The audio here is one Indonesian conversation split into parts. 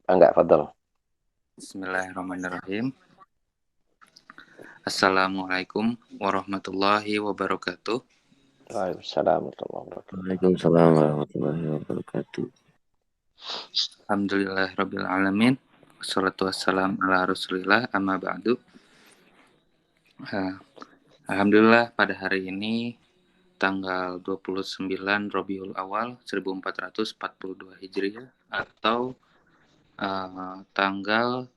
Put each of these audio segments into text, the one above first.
Enggak, Fadal. Bismillahirrahmanirrahim. Assalamualaikum warahmatullahi wabarakatuh. Waalaikumsalam warahmatullahi wabarakatuh. Waalaikumsalam warahmatullahi wabarakatuh. Alhamdulillahirabbil alamin. Wassalatu wassalam ala Rasulillah amma ba'du. Alhamdulillah pada hari ini tanggal 29 Rabiul Awal 1442 Hijriah atau tanggal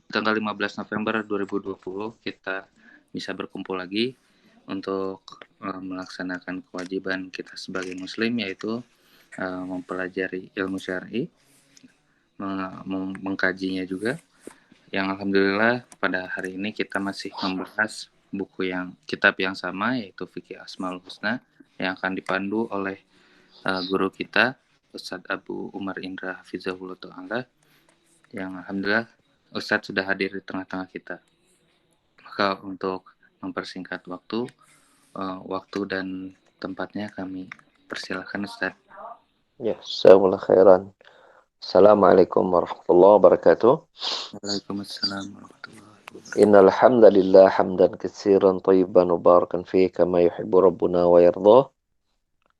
15 November 2020 kita bisa berkumpul lagi untuk melaksanakan kewajiban kita sebagai muslim, yaitu mempelajari ilmu syar'i, mengkajinya juga. Yang alhamdulillah pada hari ini kita masih membahas kitab yang sama, yaitu Fikih Asmaul Husna, yang akan dipandu oleh guru kita Ustadz Abu Umar Indra Hafizahullah Ta'ala, yang alhamdulillah Ustadz sudah hadir di tengah-tengah kita. Maka untuk mempersingkat waktu dan tempatnya kami persilahkan Ustadz. Ya, jazakumullah khairan. Assalamualaikum warahmatullahi wabarakatuh. Waalaikumsalam warahmatullahi wabarakatuh. Innal hamdalillah hamdan katsiran thayyiban mubarakan fihi kama yuhibbu rabbuna wa yardah.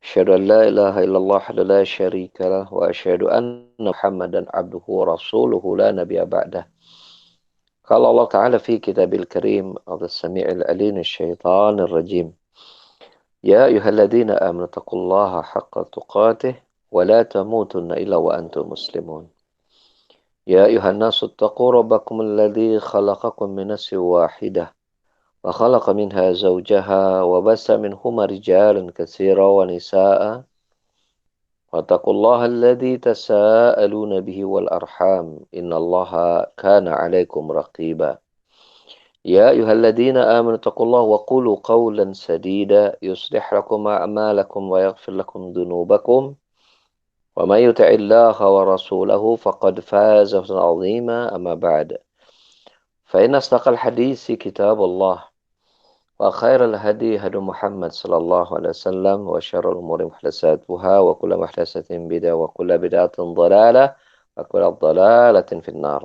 Asyhadu an la ilaha illallah wahdahu la syarika lah wa asyhadu anna Muhammadan abduhu wa rasuluhu la nabiyya ba'dah. Qala Allah Ta'ala fi kitabil karim as-sami'il alim asy-syaithanir rajim. Ya ayyuhalladzina amanu taqullaha haqqa tuqatih wa la tamutunna illa wa antum muslimun. يا أيها الناس اتقوا ربكم الذي خلقكم من نفس واحدة وخلق منها زوجها وبث منهما رجالا كثيرا ونساء واتقوا الله الذي تساءلون به والأرحام إن الله كان عليكم رقيبا يا أيها الذين آمنوا اتقوا الله وقولوا قولا سديدا يصلح لكم أعمالكم ويغفر لكم ذنوبكم ومن يطع الله ورسوله فقد فاز فوزا عظيما أما بعد فإن أصدق الحديث كتاب الله وخير الهدي هدي محمد صلى الله عليه وسلم وشر الأمور محدثاتها وكل محدثة بدعة وكل بدعة ضلالة وكل ضلالة في النار.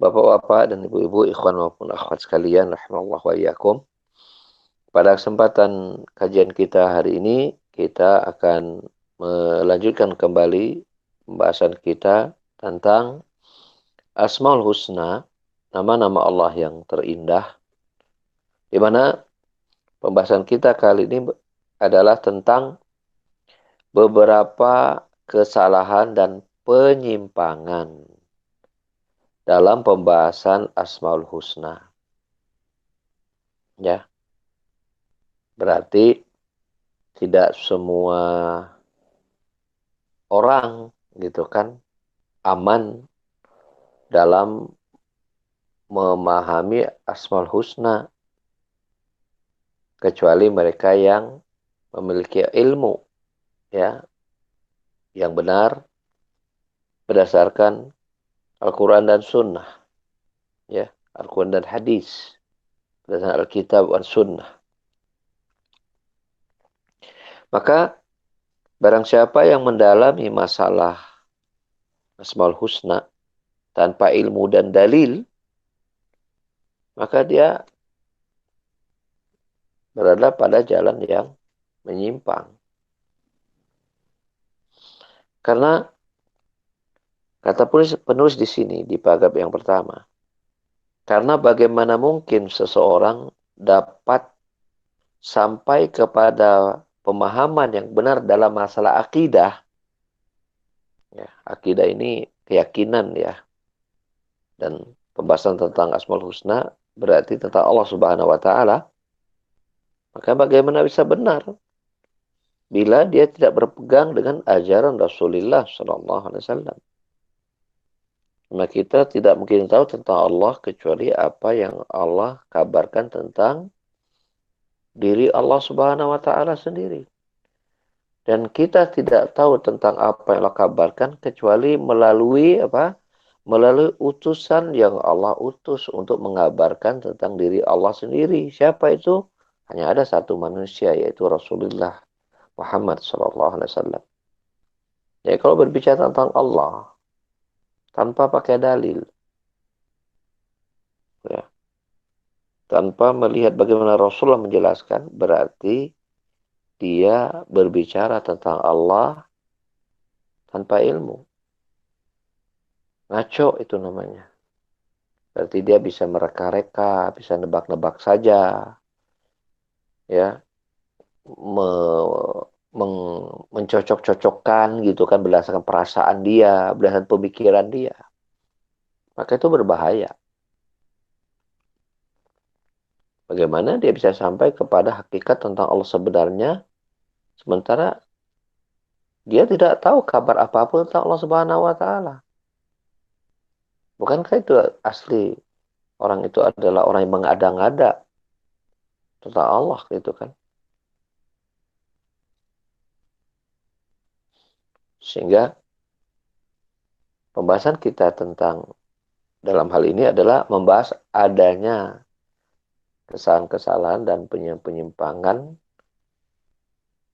Bapak-bapak dan ibu-ibu, ikhwan maupun akhwat sekalian, rahimallahu wa iyyakum. Pada kesempatan kajian kita hari ini, kita akan melanjutkan kembali pembahasan kita tentang Asmaul Husna, nama-nama Allah yang terindah, di mana pembahasan kita kali ini adalah tentang beberapa kesalahan dan penyimpangan dalam pembahasan Asmaul Husna. Ya. Berarti tidak semua orang gitu kan aman dalam memahami Asmaul Husna kecuali mereka yang memiliki ilmu ya yang benar berdasarkan Al-Quran dan Sunnah, ya, Al-Quran dan Hadis, berdasarkan Alkitab dan Sunnah. Maka barang siapa yang mendalami masalah Asmaul Husna tanpa ilmu dan dalil, maka dia berada pada jalan yang menyimpang. Karena kata penulis di sini di paragraf yang pertama, karena bagaimana mungkin seseorang dapat sampai kepada pemahaman yang benar dalam masalah akidah. Ya, akidah ini keyakinan ya. Dan pembahasan tentang Asmaul Husna berarti tentang Allah Subhanahu wa taala. Maka bagaimana bisa benar bila dia tidak berpegang dengan ajaran Rasulullah sallallahu alaihi wasallam? Nah, kita tidak mungkin tahu tentang Allah kecuali apa yang Allah kabarkan tentang diri Allah Subhanahu wa taala sendiri. Dan kita tidak tahu tentang apa yang Allah kabarkan kecuali melalui apa? Melalui utusan yang Allah utus untuk mengabarkan tentang diri Allah sendiri. Siapa itu? Hanya ada satu manusia, yaitu Rasulullah Muhammad SAW. Ya kalau berbicara tentang Allah tanpa pakai dalil, ya, tanpa melihat bagaimana Rasulullah menjelaskan, berarti dia berbicara tentang Allah tanpa ilmu. Ngaco itu namanya. Berarti dia bisa mereka-reka, bisa nebak-nebak saja, ya, mencocok-cocokkan gitu kan berdasarkan perasaan dia, berdasarkan pemikiran dia. Maka itu berbahaya. Bagaimana dia bisa sampai kepada hakikat tentang Allah sebenarnya, sementara dia tidak tahu kabar apapun tentang Allah Subhanahu wa Ta'ala. Bukankah itu asli orang itu adalah orang yang mengada-ngada tentang Allah gitu kan? Sehingga pembahasan kita tentang dalam hal ini adalah membahas adanya kesalahan-kesalahan dan penyimpangan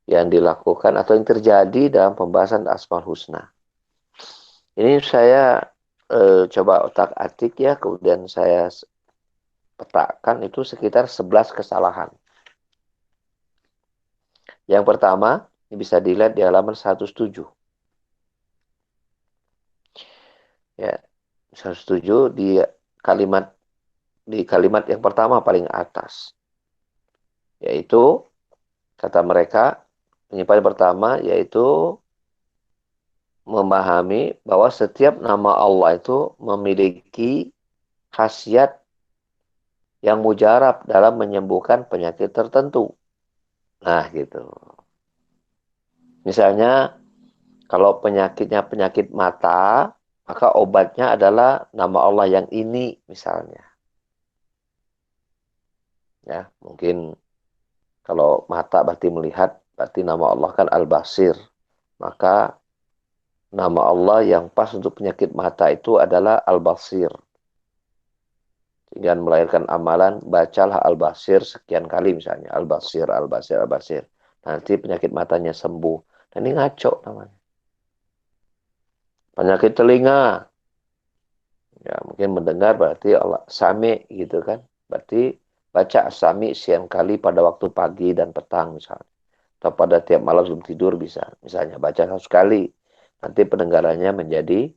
yang dilakukan atau yang terjadi dalam pembahasan Asmaul Husna. Ini saya coba otak-atik ya, kemudian saya petakan itu sekitar 11 kesalahan. Yang pertama, ini bisa dilihat di halaman 107. Ya, 107 di kalimat yang pertama paling atas. Yaitu kata mereka, penyimpangan pertama yaitu memahami bahwa setiap nama Allah itu memiliki khasiat yang mujarab dalam menyembuhkan penyakit tertentu. Nah, gitu. Misalnya, kalau penyakitnya penyakit mata, maka obatnya adalah nama Allah yang ini, misalnya. Ya, mungkin kalau mata berarti melihat, berarti nama Allah kan Al-Basir. Maka nama Allah yang pas untuk penyakit mata itu adalah Al-Basir. Dengan melahirkan amalan, bacalah Al-Basir sekian kali misalnya. Al-Basir, Al-Basir, Al-Basir. Nanti penyakit matanya sembuh. Dan ini ngaco namanya. Penyakit telinga. Ya, mungkin mendengar berarti Allah Sami gitu kan. Berarti baca Sami sekian kali pada waktu pagi dan petang misalnya. Atau pada tiap malam sebelum tidur bisa. Misalnya baca 1 kali. Nanti pendengarannya menjadi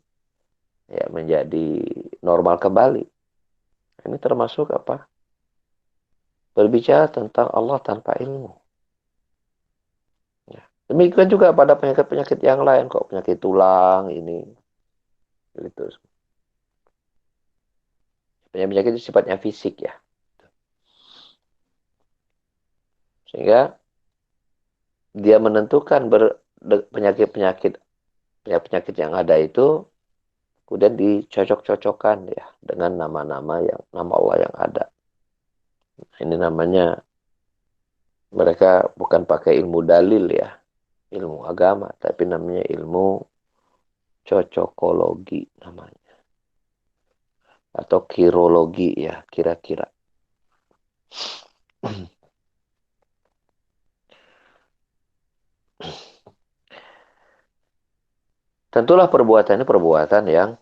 normal kembali. Ini termasuk apa? Berbicara tentang Allah tanpa ilmu. Ya. Demikian juga pada penyakit-penyakit yang lain kok. Penyakit tulang ini. Gitu. Penyakit itu sifatnya fisik ya. Sehingga dia menentukan penyakit-penyakit yang ada itu kemudian dicocok-cocokkan ya dengan nama Allah yang ada. Ini namanya mereka bukan pakai ilmu dalil ya, ilmu agama, tapi namanya ilmu cocokologi namanya. Atau kirologi ya, kira-kira. Tentulah perbuatan ini perbuatan yang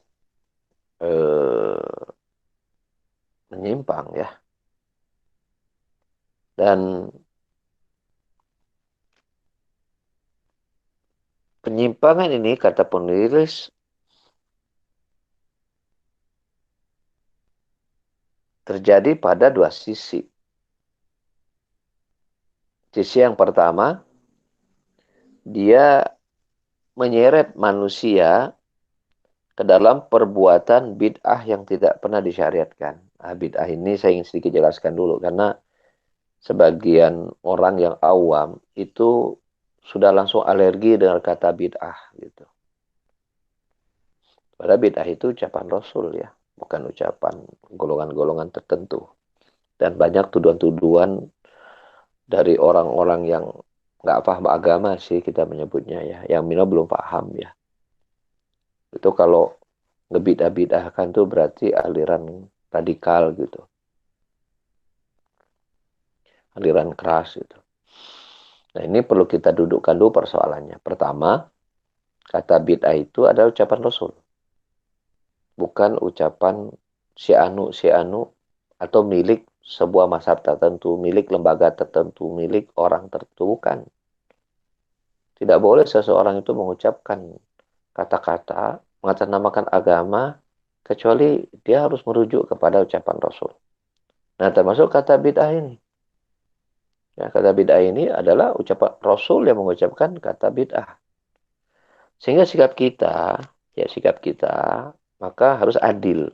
menyimpang ya. Dan penyimpangan ini kata penulis terjadi pada dua sisi. Sisi yang pertama, dia menyeret manusia ke dalam perbuatan bid'ah yang tidak pernah disyariatkan. Nah, bid'ah ini saya ingin sedikit jelaskan dulu karena sebagian orang yang awam itu sudah langsung alergi dengan kata bid'ah gitu. Padahal bid'ah itu ucapan Rasul ya, bukan ucapan golongan-golongan tertentu. Dan banyak tuduhan-tuduhan dari orang-orang yang nggak paham agama sih kita menyebutnya ya, yang minimal belum paham ya. Itu kalau ngebidah-bidahkan tuh berarti aliran radikal gitu. Aliran keras gitu. Nah ini perlu kita dudukkan dulu persoalannya. Pertama, Kata bid'ah itu adalah ucapan Rasul. Bukan ucapan si anu, atau milik sebuah mazhab tertentu, milik lembaga tertentu, milik orang tertentu. Bukan. Tidak boleh seseorang itu mengucapkan kata-kata, mengatasnamakan agama, kecuali dia harus merujuk kepada ucapan Rasul. Nah, termasuk kata bid'ah ini. Ya, kata bid'ah ini adalah ucapan Rasul yang mengucapkan kata bid'ah. Sehingga sikap kita, maka harus adil.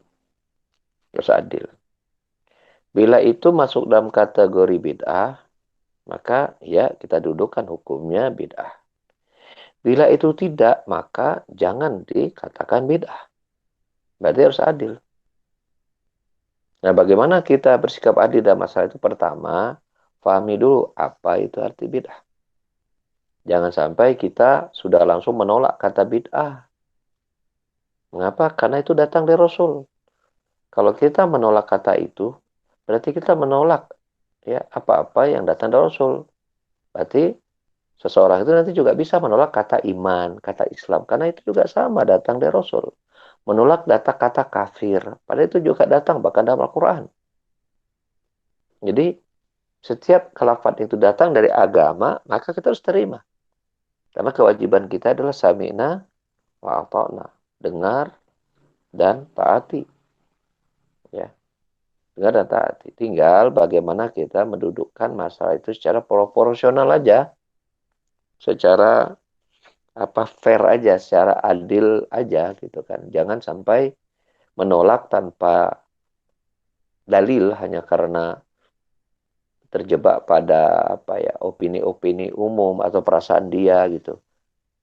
Harus adil. Bila itu masuk dalam kategori bid'ah, maka ya kita dudukkan hukumnya bid'ah. Bila itu tidak, maka jangan dikatakan bid'ah. Berarti harus adil. Nah, bagaimana kita bersikap adil dalam masalah itu? Pertama, pahami dulu apa itu arti bid'ah. Jangan sampai kita sudah langsung menolak kata bid'ah. Mengapa? Karena itu datang dari Rasul. Kalau kita menolak kata itu, berarti kita menolak ya apa-apa yang datang dari Rasul. Berarti seseorang itu nanti juga bisa menolak kata iman, kata Islam. Karena itu juga sama datang dari Rasul. Menolak kata kafir. Padahal itu juga datang bahkan dalam Al-Quran. Jadi setiap kelafat itu datang dari agama, maka kita harus terima. Karena kewajiban kita adalah sami'na wa ata'na. Dengar dan taati. Ya, dengar dan taati. Tinggal bagaimana kita mendudukkan masalah itu secara proporsional aja. Secara fair aja, secara adil aja gitu kan. Jangan sampai menolak tanpa dalil hanya karena terjebak pada opini-opini umum atau perasaan dia gitu.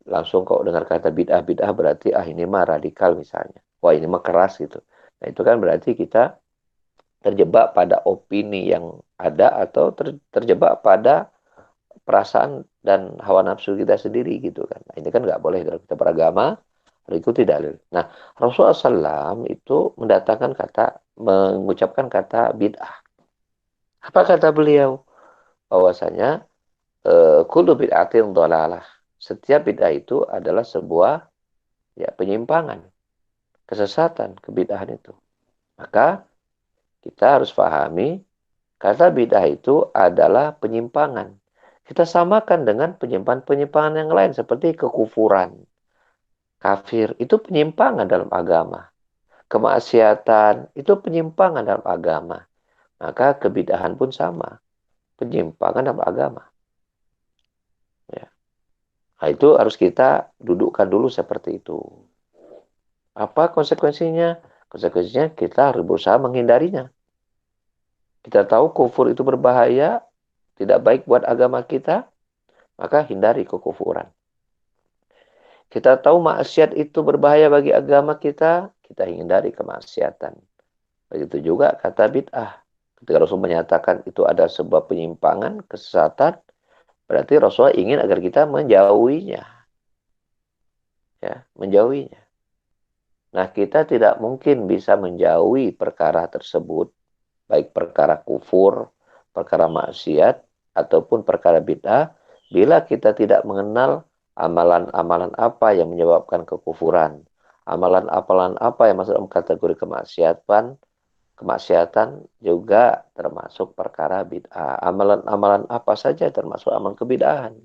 Langsung kok dengar kata bid'ah berarti ini mah radikal misalnya. Wah, ini mah keras gitu. Nah, itu kan berarti kita terjebak pada opini yang ada atau terjebak pada perasaan dan hawa nafsu kita sendiri gitu kan. Nah, ini kan nggak boleh dalam kita beragama, ikuti dalil. Nah, Rasulullah SAW itu mengucapkan kata bid'ah. Apa kata beliau? Bahwasanya kullu bid'atin dhalalah. Setiap bid'ah itu adalah sebuah penyimpangan, kesesatan, kebid'ahan itu. Maka kita harus pahami kata bid'ah itu adalah penyimpangan. Kita samakan dengan penyimpangan-penyimpangan yang lain seperti kekufuran, kafir, itu penyimpangan dalam agama. Kemaksiatan itu penyimpangan dalam agama. Maka kebid'ahan pun sama, penyimpangan dalam agama. Ya. Nah, itu harus kita dudukkan dulu seperti itu. Apa konsekuensinya? Konsekuensinya kita harus berusaha menghindarinya. Kita tahu kufur itu berbahaya, tidak baik buat agama kita, maka hindari kekufuran. Kita tahu maksiat itu berbahaya bagi agama kita, kita hindari kemaksiatan. Begitu juga kata bid'ah. Ketika Rasul menyatakan itu ada sebuah penyimpangan, kesesatan, berarti Rasul ingin agar kita menjauhinya. Ya, menjauhinya. Nah, kita tidak mungkin bisa menjauhi perkara tersebut, baik perkara kufur, perkara maksiat, ataupun perkara bid'ah, bila kita tidak mengenal amalan-amalan apa yang menyebabkan kekufuran, amalan-amalan apa yang masuk dalam kategori kemaksiatan juga termasuk perkara bid'ah. Amalan-amalan apa saja termasuk amalan kebid'ahan.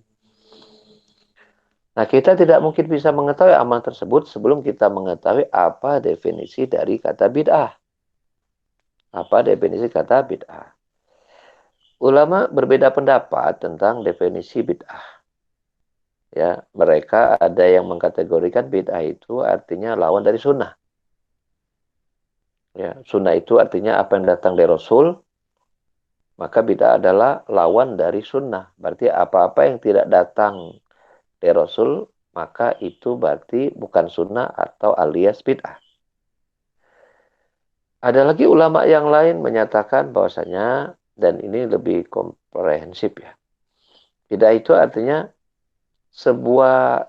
Nah, kita tidak mungkin bisa mengetahui amalan tersebut sebelum kita mengetahui apa definisi dari kata bid'ah. Apa definisi kata bid'ah? Ulama berbeda pendapat tentang definisi bid'ah. Ya, mereka ada yang mengkategorikan bid'ah itu artinya lawan dari sunnah. Ya, sunnah itu artinya apa yang datang dari Rasul, maka bid'ah adalah lawan dari sunnah. Berarti apa-apa yang tidak datang dari Rasul, maka itu berarti bukan sunnah atau alias bid'ah. Ada lagi ulama yang lain menyatakan bahwasanya, dan ini lebih komprehensif ya. Bid'ah itu artinya sebuah,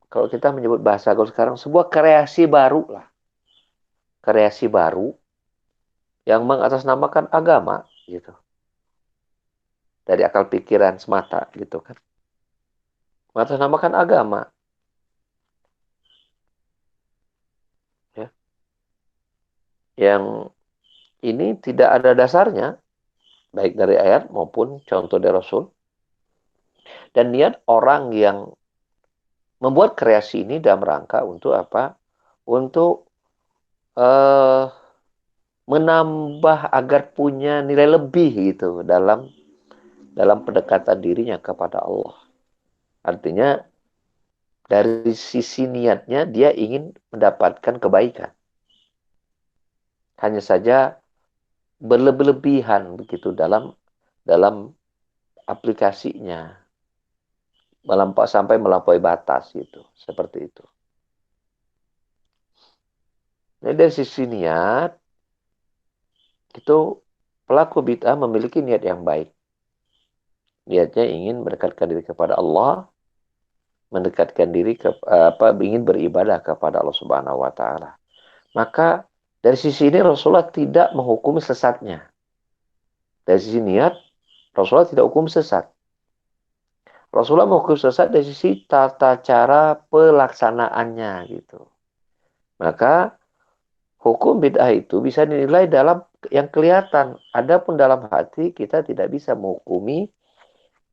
kalau kita menyebut bahasa kalau sekarang, sebuah kreasi baru lah. Kreasi baru yang mengatasnamakan agama gitu. Dari akal pikiran semata gitu kan. mengatasnamakan agama. Ya. Yang ini tidak ada dasarnya, baik dari ayat maupun contoh dari Rasul. Dan niat orang yang membuat kreasi ini dalam rangka untuk apa? Untuk eh, menambah agar punya nilai lebih gitu dalam pendekatan dirinya kepada Allah. Artinya dari sisi niatnya dia ingin mendapatkan kebaikan. Hanya saja berlebihan begitu dalam aplikasinya, sampai melampaui batas gitu, seperti itu. Nah, dari sisi niat itu pelaku bid'ah memiliki niat yang baik. Niatnya ingin mendekatkan diri kepada Allah, mendekatkan diri ingin beribadah kepada Allah Subhanahu wa taala. Maka dari sisi ini Rasulullah tidak menghukumi sesatnya. Dari sisi niat Rasulullah tidak hukum sesat. Rasulullah menghukum sesat dari sisi tata cara pelaksanaannya gitu. Maka hukum bid'ah itu bisa dinilai dalam yang kelihatan. Adapun dalam hati kita tidak bisa menghukumi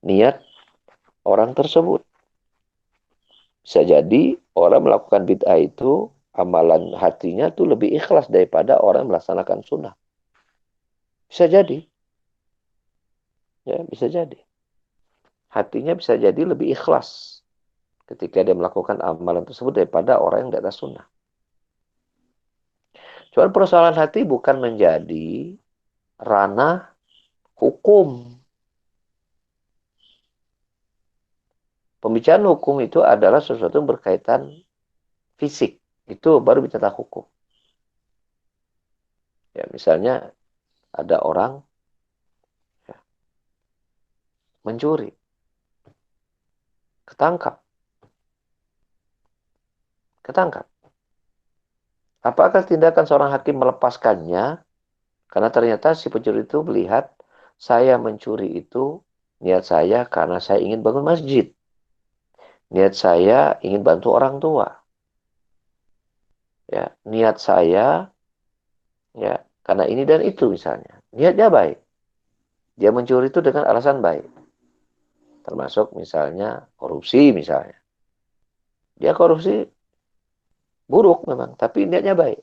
niat orang tersebut. Bisa jadi orang melakukan bid'ah itu amalan hatinya tuh lebih ikhlas daripada orang melaksanakan sunnah. Bisa jadi. Ya, bisa jadi. Hatinya bisa jadi lebih ikhlas ketika dia melakukan amalan tersebut daripada orang yang di atas sunnah. Cuman persoalan hati bukan menjadi ranah hukum. Pembicaraan hukum itu adalah sesuatu yang berkaitan fisik. Itu baru bicara hukum. Ya, misalnya ada orang ya, mencuri, ketangkap. Apakah tindakan seorang hakim melepaskannya? Karena ternyata si pencuri itu melihat saya mencuri itu niat saya karena saya ingin bangun masjid. Niat saya ingin bantu orang tua. Ya, niat saya ya karena ini dan itu misalnya. Niatnya baik. Dia mencuri itu dengan alasan baik. Termasuk misalnya korupsi misalnya. Dia korupsi buruk memang, tapi niatnya baik.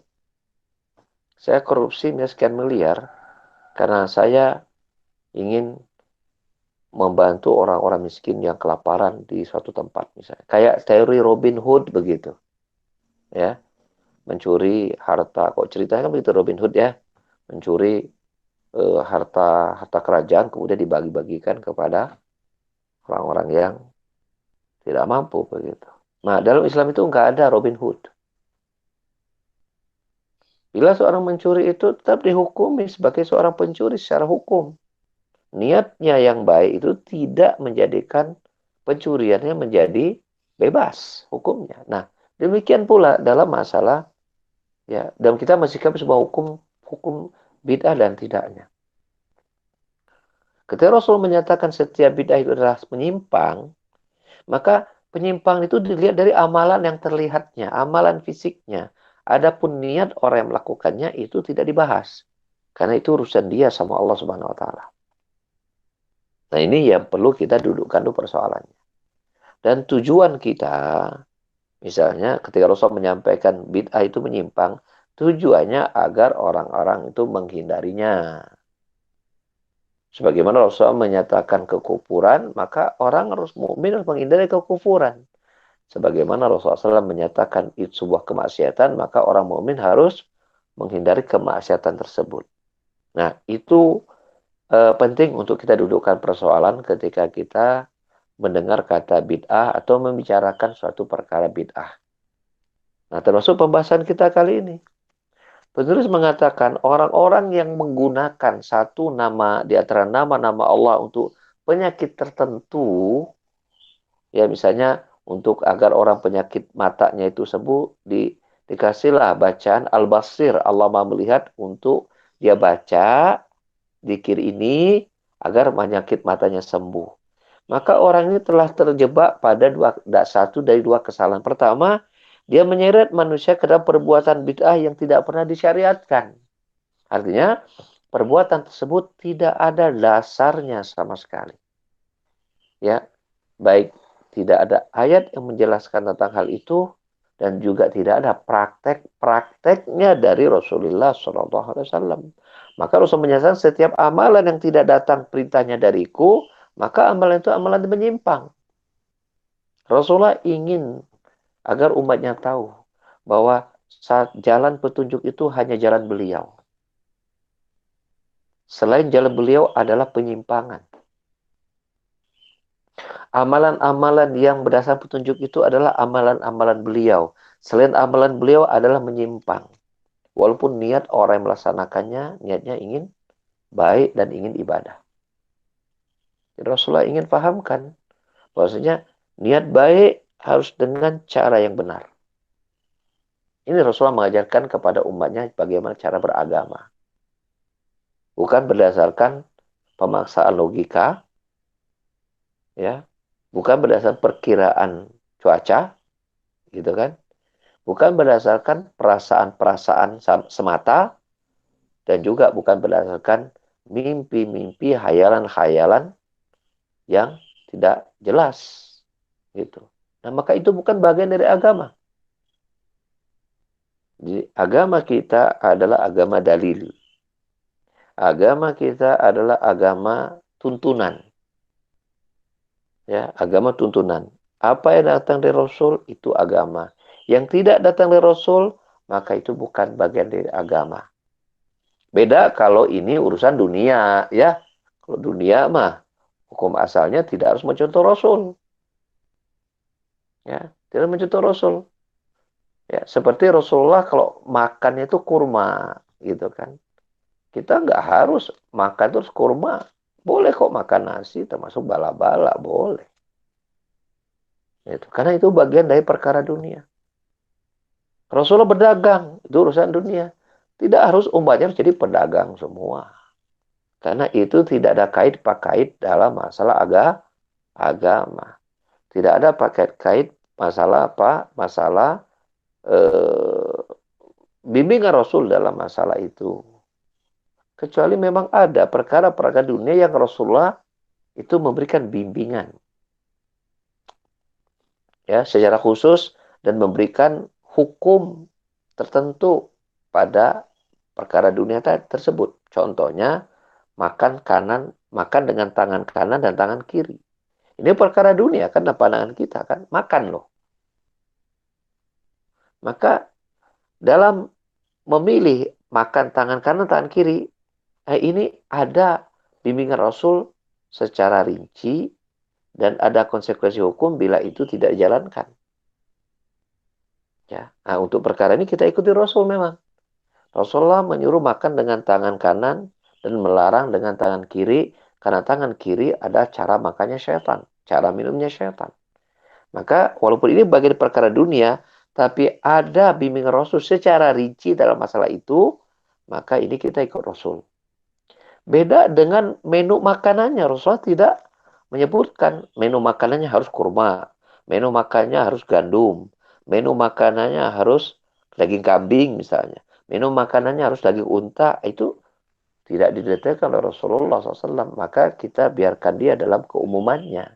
Saya korupsi sekian miliar karena saya ingin membantu orang-orang miskin yang kelaparan di suatu tempat misalnya. Kayak teori Robin Hood begitu. Ya, mencuri harta. Kok ceritanya kan begitu Robin Hood ya. Mencuri harta kerajaan kemudian dibagi-bagikan kepada orang-orang yang tidak mampu begitu. Nah, dalam Islam itu nggak ada Robin Hood. Bila seorang mencuri itu tetap dihukumi sebagai seorang pencuri secara hukum. Niatnya yang baik itu tidak menjadikan pencuriannya menjadi bebas hukumnya. Nah, demikian pula dalam masalah ya, dalam kita mensikapi sebuah hukum bid'ah dan tidaknya. Ketika Rasul menyatakan setiap bid'ah itu adalah menyimpang, maka penyimpang itu dilihat dari amalan yang terlihatnya, amalan fisiknya. Adapun niat orang yang melakukannya itu tidak dibahas. Karena itu urusan dia sama Allah Subhanahu wa taala. Nah, ini yang perlu kita dudukkan dulu persoalannya. Dan tujuan kita, misalnya ketika Rasul menyampaikan bid'ah itu menyimpang, tujuannya agar orang-orang itu menghindarinya. Sebagaimana Rasul menyatakan kekufuran, maka orang harus mukmin harus menghindari kekufuran. Sebagaimana Rasulullah SAW menyatakan itu sebuah kemaksiatan, maka orang mukmin harus menghindari kemaksiatan tersebut. Nah, itu penting untuk kita dudukkan persoalan ketika kita mendengar kata bid'ah atau membicarakan suatu perkara bid'ah. Nah, termasuk pembahasan kita kali ini. Penulis mengatakan orang-orang yang menggunakan satu nama di antara nama-nama Allah untuk penyakit tertentu, ya misalnya untuk agar orang penyakit matanya itu sembuh, dikasihlah bacaan Al-Basir, Allah Maha melihat, untuk dia baca zikir ini agar penyakit matanya sembuh. maka orang ini telah terjebak pada satu dari dua kesalahan. Pertama, dia menyeret manusia ke dalam perbuatan bid'ah yang tidak pernah disyariatkan. Artinya, perbuatan tersebut tidak ada dasarnya sama sekali. Ya, baik tidak ada ayat yang menjelaskan tentang hal itu dan juga tidak ada prakteknya dari Rasulullah SAW. Maka Rasul menyatakan setiap amalan yang tidak datang perintahnya dariku, maka amalan itu amalan menyimpang. Rasulullah ingin agar umatnya tahu bahwa saat jalan petunjuk itu hanya jalan beliau. Selain jalan beliau adalah penyimpangan. Amalan-amalan yang berdasar petunjuk itu adalah amalan-amalan beliau. Selain amalan beliau adalah menyimpang. Walaupun niat orang yang melaksanakannya, niatnya ingin baik dan ingin ibadah. Jadi Rasulullah ingin pahamkan bahwasanya niat baik harus dengan cara yang benar. Ini Rasulullah mengajarkan kepada umatnya bagaimana cara beragama. Bukan berdasarkan pemaksaan logika, ya, bukan berdasarkan perkiraan cuaca, gitu kan? Bukan berdasarkan perasaan-perasaan semata, dan juga bukan berdasarkan mimpi-mimpi, hayalan-hayalan yang tidak jelas, gitu. Nah, maka itu bukan bagian dari agama. Jadi, agama kita adalah agama dalil. Agama kita adalah agama tuntunan. Ya, agama tuntunan. Apa yang datang dari Rasul itu agama. Yang tidak datang dari Rasul, maka itu bukan bagian dari agama. Beda kalau ini urusan dunia, ya. Kalau dunia mah hukum asalnya tidak harus mencontoh Rasul. Ya, tidak mencontoh Rasul. Ya, seperti Rasulullah kalau makannya itu kurma, gitu kan. Kita nggak harus makan terus kurma. Boleh kok makan nasi, termasuk bala-bala, boleh. Itu. Karena itu bagian dari perkara dunia. Rasulullah berdagang, itu urusan dunia. Tidak harus umatnya jadi pedagang semua. Karena itu tidak ada kait-pakait dalam masalah agama. Tidak ada kait masalah apa? Masalah bimbingan Rasul dalam masalah itu. Kecuali memang ada perkara-perkara dunia yang Rasulullah itu memberikan bimbingan. Ya, secara khusus dan memberikan hukum tertentu pada perkara dunia tersebut. Contohnya, makan dengan tangan kanan dan tangan kiri. Ini perkara dunia kan, pandangan kita kan, makan loh. Maka dalam memilih makan tangan kanan, tangan kiri, ini ada bimbingan Rasul secara rinci dan ada konsekuensi hukum bila itu tidak dijalankan. Ya, nah, untuk perkara ini kita ikuti Rasul memang. Rasulullah menyuruh makan dengan tangan kanan dan melarang dengan tangan kiri karena tangan kiri ada cara makannya syaitan, cara minumnya syaitan. Maka walaupun ini bagian perkara dunia, tapi ada bimbingan Rasul secara rinci dalam masalah itu, maka ini kita ikut Rasul. Beda dengan menu makanannya, Rasulullah tidak menyebutkan menu makanannya harus kurma, menu makanannya harus gandum, menu makanannya harus daging kambing misalnya, menu makanannya harus daging unta, itu tidak didetailkan oleh Rasulullah SAW. Maka kita biarkan dia dalam keumumannya.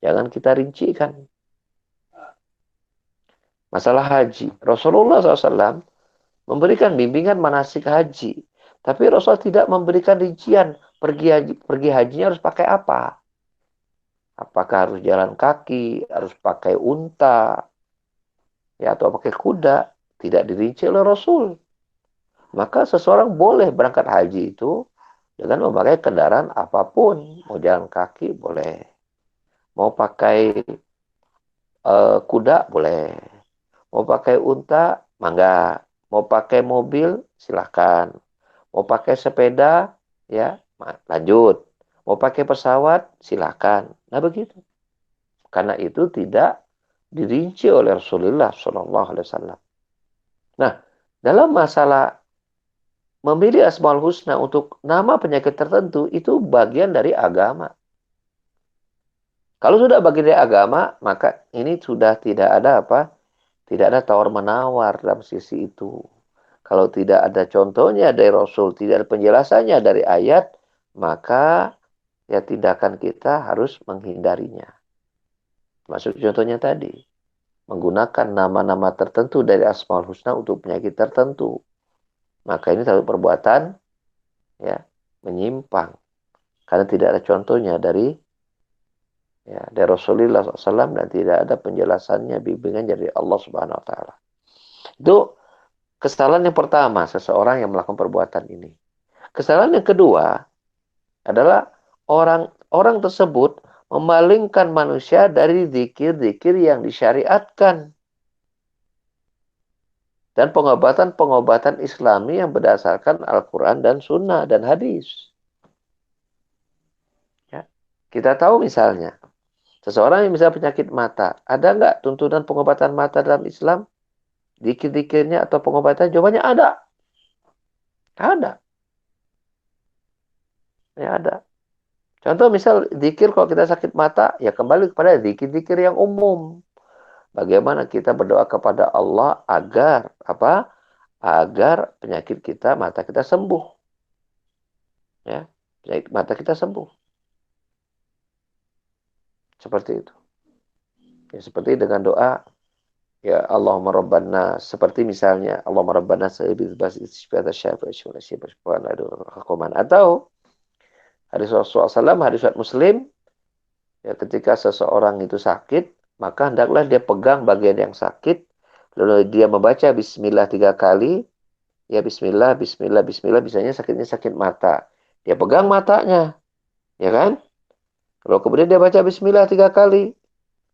Jangan kita rincikan. Masalah haji. Rasulullah SAW memberikan bimbingan manasik haji. Tapi Rasulullah tidak memberikan rincian. Pergi hajinya harus pakai apa? Apakah harus jalan kaki? Harus pakai unta? Ya, atau pakai kuda? Tidak dirinci oleh Rasul. Maka seseorang boleh berangkat haji itu dengan memakai kendaraan apapun. Mau jalan kaki boleh. Mau pakai kuda boleh. Mau pakai unta, mangga. Mau pakai mobil, silahkan. Mau pakai sepeda, ya lanjut. Mau pakai pesawat, silahkan. Nah begitu. Karena itu tidak dirinci oleh Rasulullah SAW. Nah, dalam masalah memilih Asmaul Husna untuk nama penyakit tertentu, itu bagian dari agama. Kalau sudah bagian dari agama, maka ini sudah tidak ada apa? Tidak ada tawar-menawar dalam sisi itu. Kalau tidak ada contohnya dari Rasul, tidak ada penjelasannya dari ayat, maka ya tindakan kita harus menghindarinya. Masuk contohnya tadi, menggunakan nama-nama tertentu dari Asmaul Husna untuk penyakit tertentu. Maka ini satu perbuatan ya menyimpang karena tidak ada contohnya dari Rasulullah SAW dan tidak ada penjelasannya bimbingan dari Allah Subhanahu Wa Taala. Itu kesalahan yang pertama seseorang yang melakukan perbuatan ini. Kesalahan yang kedua adalah orang tersebut memalingkan manusia dari zikir-zikir yang disyariatkan dan pengobatan-pengobatan Islami yang berdasarkan Al-Quran dan Sunnah dan hadis. Ya. Kita tahu misalnya, seseorang yang bisa penyakit mata, ada nggak tuntunan pengobatan mata dalam Islam? Zikir-zikirnya atau pengobatan? Jawabannya ada. Ada. Ya ada. Contoh misal zikir kalau kita sakit mata, ya kembali kepada zikir-zikir yang umum. Bagaimana kita berdoa kepada Allah agar apa? Agar penyakit kita, mata kita sembuh. Ya, penyakit mata kita sembuh. Seperti itu. Ya, seperti dengan doa ya Allahumma rabbana seperti misalnya Allahumma rabbana atau hadis Rasulullah SAW, hadis riwayat Muslim ya ketika seseorang itu sakit maka hendaklah dia pegang bagian yang sakit lalu dia membaca bismillah 3 kali ya bismillah bismillah bismillah bisanya sakitnya sakit mata dia pegang matanya ya kan lalu kemudian dia baca bismillah 3 kali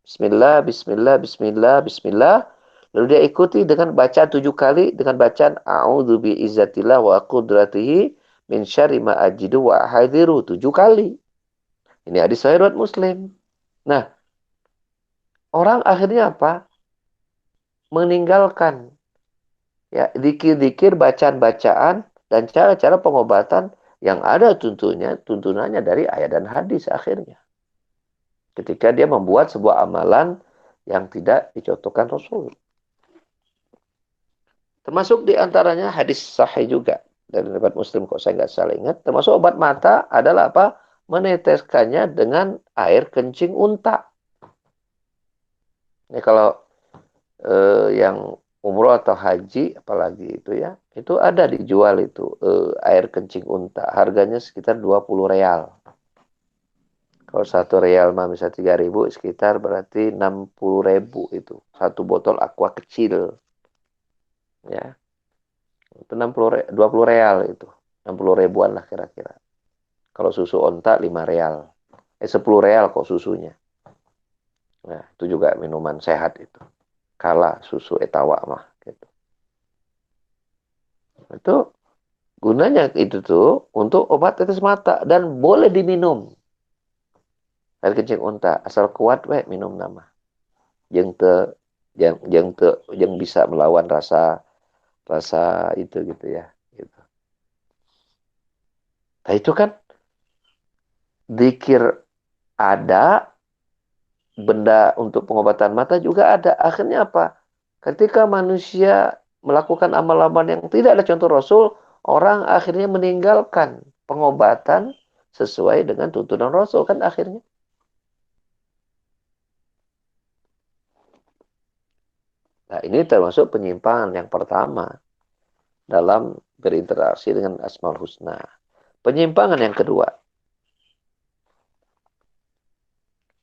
bismillah bismillah bismillah bismillah lalu dia ikuti dengan bacaan 7 kali dengan bacaan a'udzu bi izzatillah wa qudratihi min syarri ma ajidu wa ahadiru 7 kali. Ini hadis sahih riwayat Muslim. Nah, orang akhirnya apa? Meninggalkan ya zikir-zikir, bacaan-bacaan dan cara-cara pengobatan yang ada tuntunannya dari ayat dan hadis akhirnya. Ketika dia membuat sebuah amalan yang tidak dicontohkan Rasul. Termasuk diantaranya hadis sahih juga dari riwayat Muslim kalau saya nggak salah ingat. Termasuk obat mata adalah apa? Meneteskannya dengan air kencing unta. Ini kalau yang umroh atau haji apalagi itu ya, itu ada dijual itu air kencing unta. Harganya sekitar 20 real. Kalau 1 real mah bisa 3.000 sekitar berarti 60.000 itu. Satu botol aqua kecil. Ya. Itu 20 real itu. 60 ribuan lah kira-kira. Kalau susu onta 5 real. 10 real kok susunya. Nah, itu juga minuman sehat itu. Kalah susu etawa mah gitu. Itu gunanya itu tuh untuk obat tetes mata dan boleh diminum. Air kencing unta asal kuat we minum nama. Yang te yang bisa melawan rasa itu gitu ya gitu. Nah itu kan zikir ada, benda untuk pengobatan mata juga ada. Akhirnya apa? Ketika manusia melakukan amal-amal yang tidak ada contoh Rasul, orang akhirnya meninggalkan pengobatan sesuai dengan tuntunan Rasul kan akhirnya. Nah ini termasuk penyimpangan yang pertama dalam berinteraksi dengan Asmaul Husna. Penyimpangan yang kedua.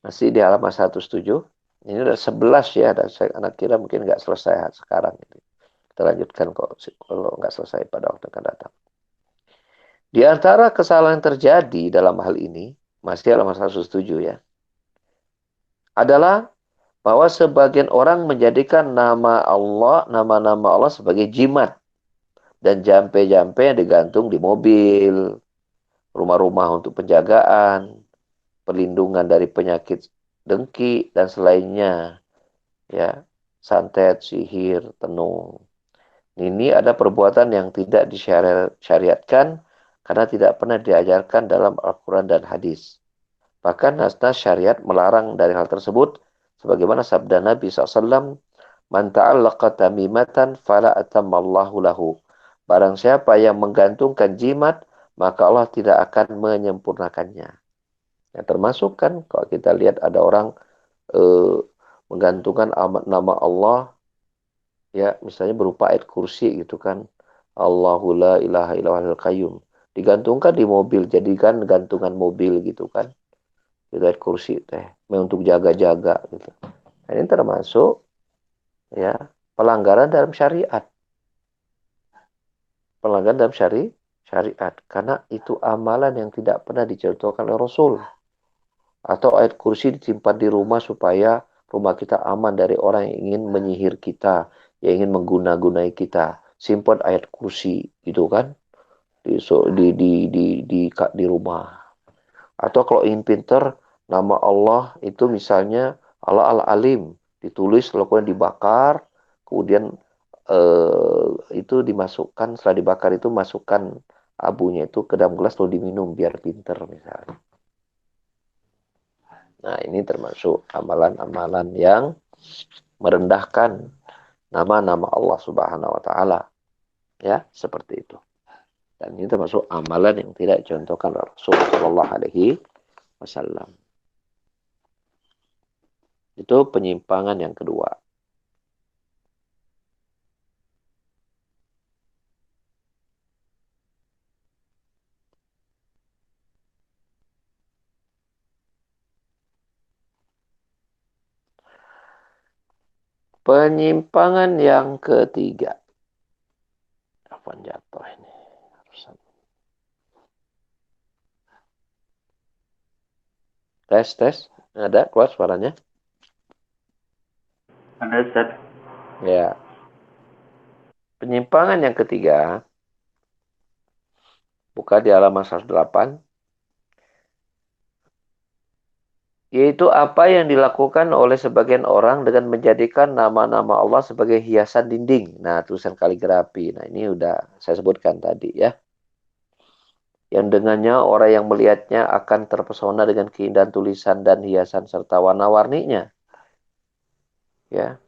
Masih di halaman 107. Ini udah 11 ya. Dan saya anak kira mungkin nggak selesai sekarang. Kita lanjutkan kalau nggak selesai pada waktu yang akan datang. Di antara kesalahan yang terjadi dalam hal ini, masih halaman 107 ya, adalah bahwa sebagian orang menjadikan nama-nama Allah sebagai jimat dan jampe-jampe yang digantung di mobil, rumah-rumah untuk penjagaan, perlindungan dari penyakit dengki dan selainnya, ya, santet, sihir, tenung. Ini ada perbuatan yang tidak disyariatkan karena tidak pernah diajarkan dalam Al-Quran dan hadis. Bahkan nas-nas syariat melarang dari hal tersebut, sebagaimana sabda Nabi SAW, "Man ta'allaqa tamimatan fala atammallahu lahu." Barang siapa yang menggantungkan jimat, maka Allah tidak akan menyempurnakannya. Ya, termasuk kan, kalau kita lihat ada orang eh, menggantungkan nama Allah, ya misalnya berupa ayat kursi gitu kan, Allahu la ilaha illallahul qayyum, digantungkan di mobil, jadikan gantungan mobil gitu kan, itu ayat kursi teh untuk jaga-jaga gitu. Nah, ini termasuk ya pelanggaran dalam syariat, pelanggaran dalam syariat, karena itu amalan yang tidak pernah dicontohkan oleh Rasul. Atau ayat kursi disimpan di rumah supaya rumah kita aman dari orang yang ingin menyihir kita, yang ingin mengguna-gunai kita. Simpan ayat kursi, gitu kan? Di rumah. Atau kalau ingin pinter, nama Allah itu misalnya Allah Al-Alim. Ditulis, lalu kemudian dibakar, kemudian itu dimasukkan, setelah dibakar itu masukkan abunya itu ke dalam gelas lalu diminum biar pinter misalnya. Nah, ini termasuk amalan-amalan yang merendahkan nama-nama Allah Subhanahu wa taala. Ya, seperti itu. Dan ini termasuk amalan yang tidak dicontohkan oleh Rasulullah sallallahu alaihi wasallam. Itu penyimpangan yang kedua. Penyimpangan yang ketiga. Kapan jatuh ini? Tes. Ada keluar suaranya? Ada, Ustaz. Ya. Penyimpangan yang ketiga. Buka di halaman 108. Yaitu apa yang dilakukan oleh sebagian orang dengan menjadikan nama-nama Allah sebagai hiasan dinding. Nah, tulisan kaligrafi. Nah, ini udah saya sebutkan tadi ya. Yang dengannya orang yang melihatnya akan terpesona dengan keindahan tulisan dan hiasan serta warna-warninya. Ya.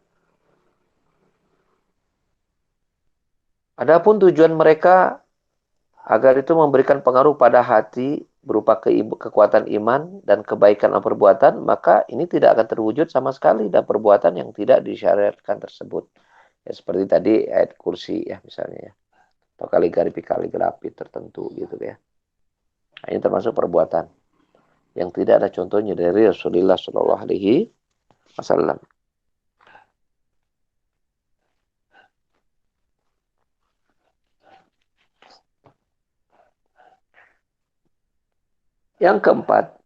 Adapun tujuan mereka agar itu memberikan pengaruh pada hati berupa kekuatan iman dan kebaikan dalam perbuatan, maka ini tidak akan terwujud sama sekali dalam perbuatan yang tidak disyariatkan tersebut. Ya, seperti tadi ayat kursi ya misalnya ya. Atau kaligrafi tertentu gitu ya. Nah, ini termasuk perbuatan yang tidak ada contohnya dari Rasulullah Shallallahu Alaihi Wasallam. Yang keempat,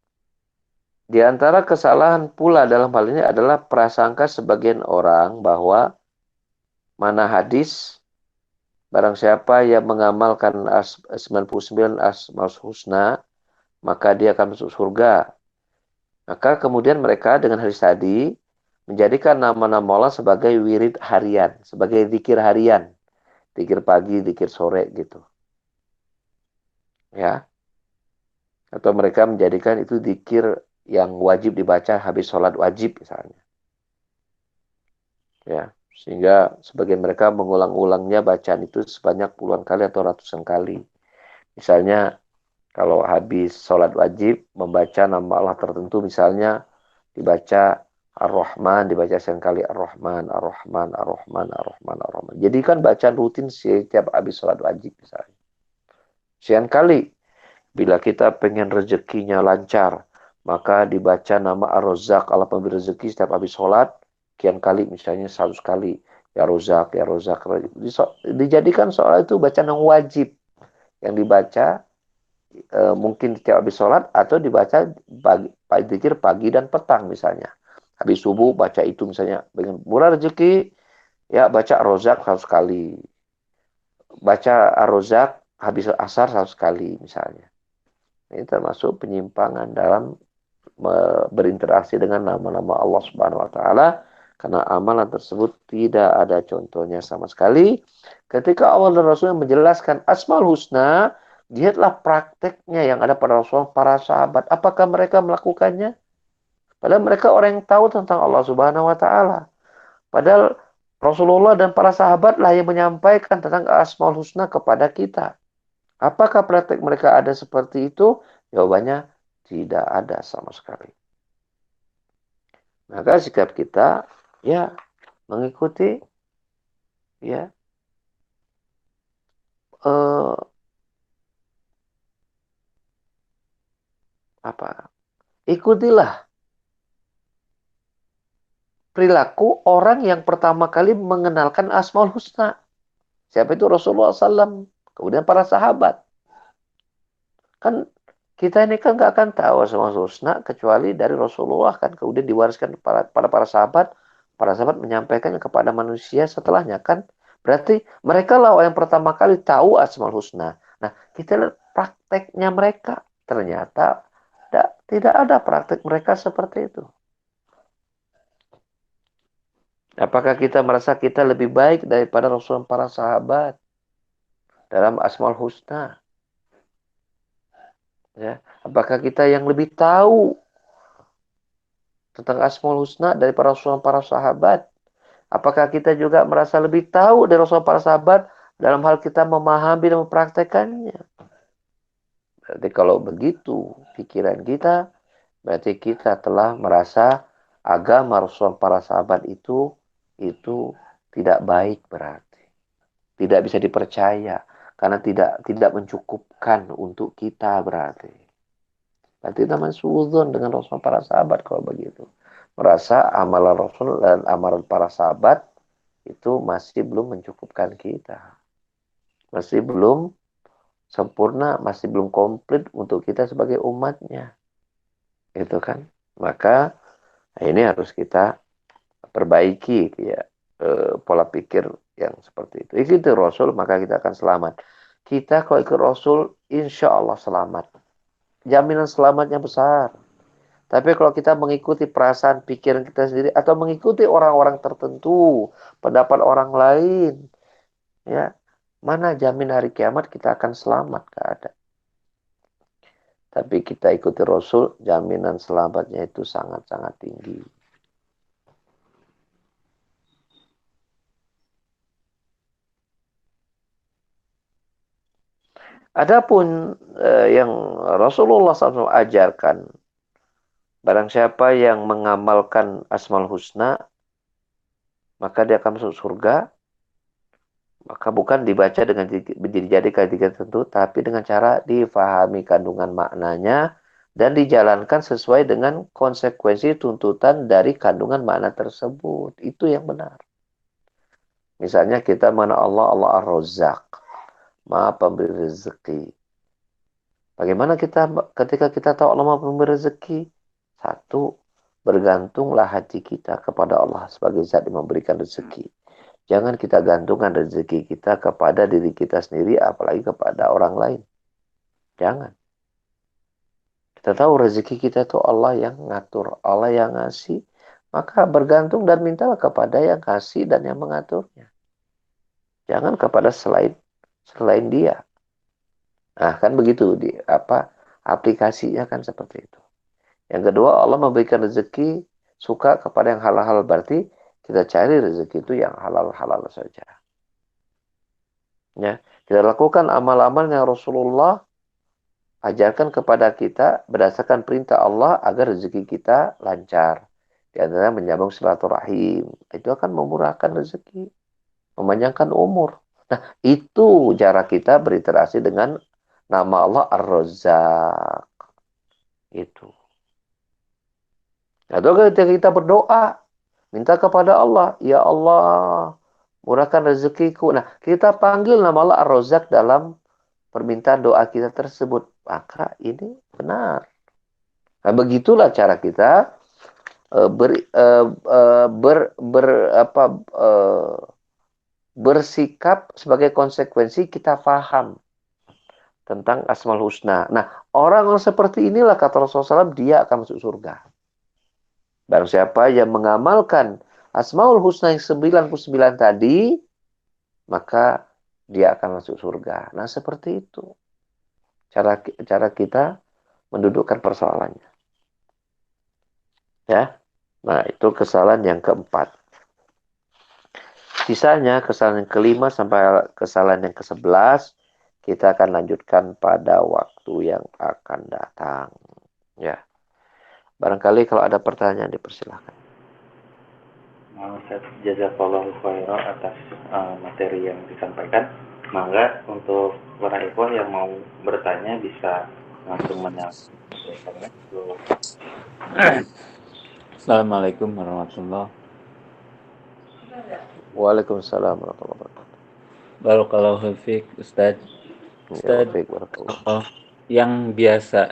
di antara kesalahan pula dalam hal ini adalah prasangka sebagian orang bahwa mana hadis barang siapa yang mengamalkan 99 asmaul husna maka dia akan masuk surga. Maka kemudian mereka dengan hadis tadi menjadikan nama-nama Allah sebagai wirid harian, sebagai zikir harian, zikir pagi, zikir sore gitu. Ya. Atau mereka menjadikan itu zikir yang wajib dibaca habis sholat wajib misalnya. Ya, sehingga sebagian mereka mengulang-ulangnya bacaan itu sebanyak puluhan kali atau ratusan kali. Misalnya kalau habis sholat wajib membaca nama Allah tertentu, misalnya dibaca Ar-Rahman, dibaca sekali Ar-Rahman, Ar-Rahman, Ar-Rahman, Ar-Rahman, Ar-Rahman. Jadi kan bacaan rutin setiap habis sholat wajib misalnya. Sekian kali. Bila kita pengen rezekinya lancar, maka dibaca nama Ar-Razzaq, Allah pemberi rezeki setiap habis sholat, kian kali misalnya 100 kali. Ya Razzaq, ya Razzaq. Dijadikan soal itu bacaan yang wajib. Yang dibaca mungkin setiap habis sholat atau dibaca zikir pagi dan petang misalnya. Habis subuh baca itu misalnya. Pengen murah rezeki, ya baca Ar-Razzaq 100 kali. Baca Ar-Razzaq habis asar 100 kali misalnya. Ini termasuk penyimpangan dalam berinteraksi dengan nama-nama Allah Subhanahu wa taala karena amalan tersebut tidak ada contohnya sama sekali. Ketika Allah dan Rasulnya menjelaskan Asmaul Husna, Lihatlah prakteknya yang ada pada Rasulullah, para sahabat. Apakah mereka melakukannya? Padahal mereka orang yang tahu tentang Allah Subhanahu wa taala. Padahal Rasulullah dan para sahabat lah yang menyampaikan tentang Asmaul Husna kepada kita. Apakah praktek mereka ada seperti itu? Jawabannya tidak ada sama sekali. Maka sikap kita ya mengikuti ya eh, apa? Ikutilah perilaku orang yang pertama kali mengenalkan Asmaul Husna. Siapa itu? Rasulullah SAW. Kemudian para sahabat. Kan kita ini kan nggak akan tahu Asmaul Husna kecuali dari Rasulullah kan. Kemudian diwariskan pada para sahabat. Para sahabat menyampaikannya kepada manusia setelahnya kan. Berarti mereka lah yang pertama kali tahu Asmaul Husna. Nah, kita lihat prakteknya mereka. Ternyata tidak ada praktek mereka seperti itu. Apakah kita merasa kita lebih baik daripada Rasulullah para sahabat dalam Asmaul Husna? Ya, apakah kita yang lebih tahu tentang Asmaul Husna daripada Rasulullah para sahabat? Apakah kita juga merasa lebih tahu dari Rasulullah para sahabat dalam hal kita memahami dan mempraktekannya? Berarti kalau begitu pikiran kita, berarti kita telah merasa agama Rasulullah para sahabat itu tidak baik berarti. Tidak bisa dipercaya karena tidak mencukupkan untuk kita berarti. Berarti namanya suudzon dengan Rasul para sahabat kalau begitu. Merasa amalan Rasul dan amalan para sahabat itu masih belum mencukupkan kita. Masih belum sempurna, masih belum komplit untuk kita sebagai umatnya. Itu kan. Maka ini harus kita perbaiki ya pola pikir yang seperti itu. Ikuti Rasul maka kita akan selamat. Kita kalau ikut Rasul insya Allah selamat. Jaminan selamatnya besar. Tapi kalau kita mengikuti perasaan pikiran kita sendiri atau mengikuti orang-orang tertentu, pendapat orang lain, ya, mana jamin hari kiamat kita akan selamat? Gak ada. Tapi kita ikuti Rasul, jaminan selamatnya itu sangat-sangat tinggi. Adapun yang Rasulullah SAW ajarkan, barang siapa yang mengamalkan Asmaul Husna, maka dia akan masuk surga. Maka bukan dibaca dengan dijadikan tiga tentu, tapi dengan cara difahami kandungan maknanya dan dijalankan sesuai dengan konsekuensi tuntutan dari kandungan makna tersebut. Itu yang benar. Misalnya kita mengenal Allah Ar-Razzaq, Maha Pemberi rezeki. Bagaimana ketika kita tahu Allah Maha Pemberi rezeki? Satu, bergantunglah hati kita kepada Allah sebagai zat yang memberikan rezeki. Jangan kita gantungkan rezeki kita kepada diri kita sendiri, apalagi kepada orang lain. Jangan. Kita tahu rezeki kita itu Allah yang ngatur, Allah yang ngasih. Maka bergantung dan mintalah kepada yang kasih dan yang mengaturnya. Jangan kepada selain dia. Nah, kan begitu aplikasinya kan seperti itu. Yang kedua, Allah memberikan rezeki suka kepada yang halal-halal, berarti kita cari rezeki itu yang halal-halal saja. Ya, kita lakukan amal-amal yang Rasulullah ajarkan kepada kita berdasarkan perintah Allah agar rezeki kita lancar. Di antaranya menyambung silaturahim. Itu akan memurahkan rezeki, memanjangkan umur. Nah, itu cara kita berinteraksi dengan nama Allah Ar-Razzaq. Itu. Atau ketika kita berdoa, minta kepada Allah, ya Allah, murahkan rezekiku. Nah, kita panggil nama Allah Ar-Razzaq dalam permintaan doa kita tersebut. Maka ini benar. Nah, begitulah cara kita bersikap sebagai konsekuensi kita paham tentang Asmaul Husna. Nah, orang-orang seperti inilah kata Rasulullah SAW, dia akan masuk surga. Barang siapa yang mengamalkan Asmaul Husna yang 99 tadi, maka dia akan masuk surga. Nah, seperti itu. cara kita mendudukkan persoalannya. Ya. Nah, itu kesalahan yang keempat. Sisanya kesalahan yang kelima sampai kesalahan yang ke-11 kita akan lanjutkan pada waktu yang akan datang. Ya. Barangkali kalau ada pertanyaan dipersilahkan. Ustaz, jazakallahu khairan atas materi yang disampaikan. Mangga untuk para ikhwah yang mau bertanya bisa langsung menyampaikan. Assalamualaikum warahmatullahi Waalaikumsalam warahmatullahi wabarakatuh. Barakallahu fiik, Ustaz. Ya, Ustaz, baik, barakallah. yang biasa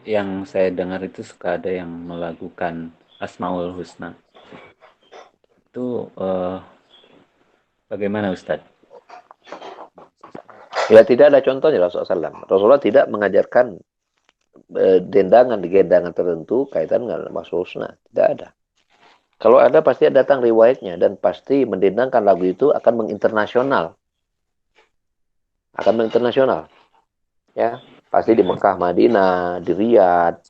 yang saya dengar itu suka ada yang melakukan Asmaul Husna. Itu bagaimana, Ustaz? Ya, tidak ada contohnya Rasulullah SAW. Rasulullah tidak mengajarkan dendangan di gendangan tertentu kaitan dengan Asmaul Husna. Tidak ada. Kalau ada pasti datang riwayatnya dan pasti mendendangkan lagu itu akan menginternasional. Ya, pasti di Mekah, Madinah, di Riyadh,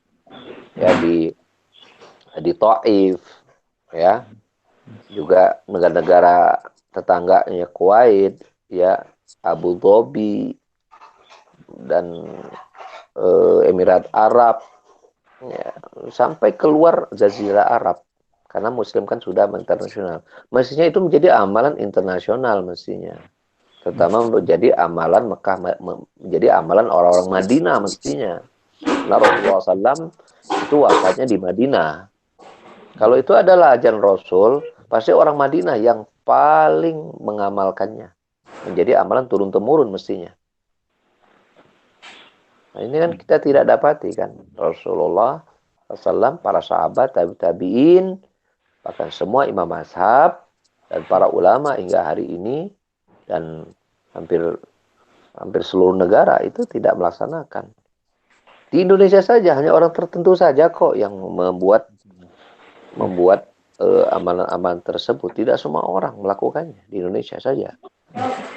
ya di Taif, ya. Juga negara-negara tetangganya Kuwait, ya, Abu Dhabi dan Emirat Arab, ya, sampai keluar Jazirah Arab. Karena Muslim kan sudah internasional. Mestinya itu menjadi amalan internasional mestinya. Terutama menjadi amalan Mekah, menjadi amalan orang-orang Madinah mestinya. Nah, Rasulullah SAW itu wafatnya di Madinah. Kalau itu adalah ajaran Rasul, pasti orang Madinah yang paling mengamalkannya. Menjadi amalan turun-temurun mestinya. Nah, ini kan kita tidak dapati kan. Rasulullah SAW, para sahabat, tabi'in, bahkan semua imam mazhab, dan para ulama hingga hari ini, dan hampir seluruh negara itu tidak melaksanakan. Di Indonesia saja, hanya orang tertentu saja kok yang membuat amalan-amalan tersebut. Tidak semua orang melakukannya di Indonesia saja.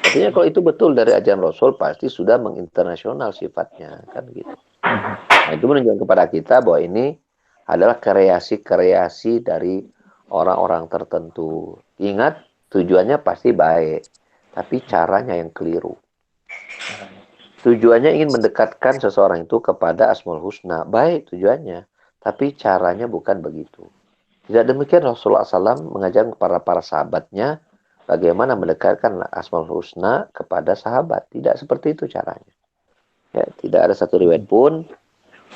Artinya kalau itu betul dari ajaran Rasul, pasti sudah menginternasional sifatnya, kan gitu. Nah, itu menunjukkan kepada kita bahwa ini adalah kreasi-kreasi dari orang-orang tertentu. Ingat, tujuannya pasti baik, tapi caranya yang keliru. Tujuannya ingin mendekatkan seseorang itu kepada Asmaul Husna. Baik tujuannya, tapi caranya bukan begitu. Tidak demikian Rasulullah SAW mengajarkan kepada para sahabatnya bagaimana mendekatkan Asmaul Husna kepada sahabat. Tidak seperti itu caranya. Ya, tidak ada satu riwayat pun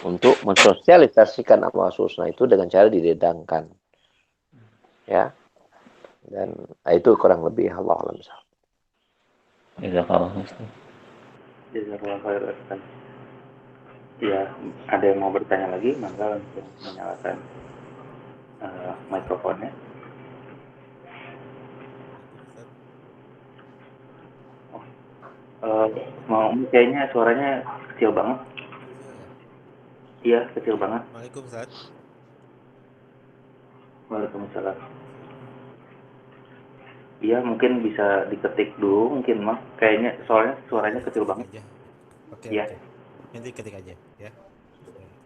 untuk mensosialisasikan Asmaul Husna itu dengan cara didedangkan. Ya. Dan itu kurang lebih Allah alam. Jazakallahu khairan. Ya, ada yang mau bertanya lagi, maka langsung menyalakan mikrofonnya. Kayaknya suaranya kecil banget. Iya, kecil banget. Waalaikumsalam, Ustaz. Waalaikumsalam. Iya, mungkin bisa diketik dulu mungkin, Mas. Kayaknya soalnya suaranya kecil banget. Oke. Iya. Nanti ketik aja, ya.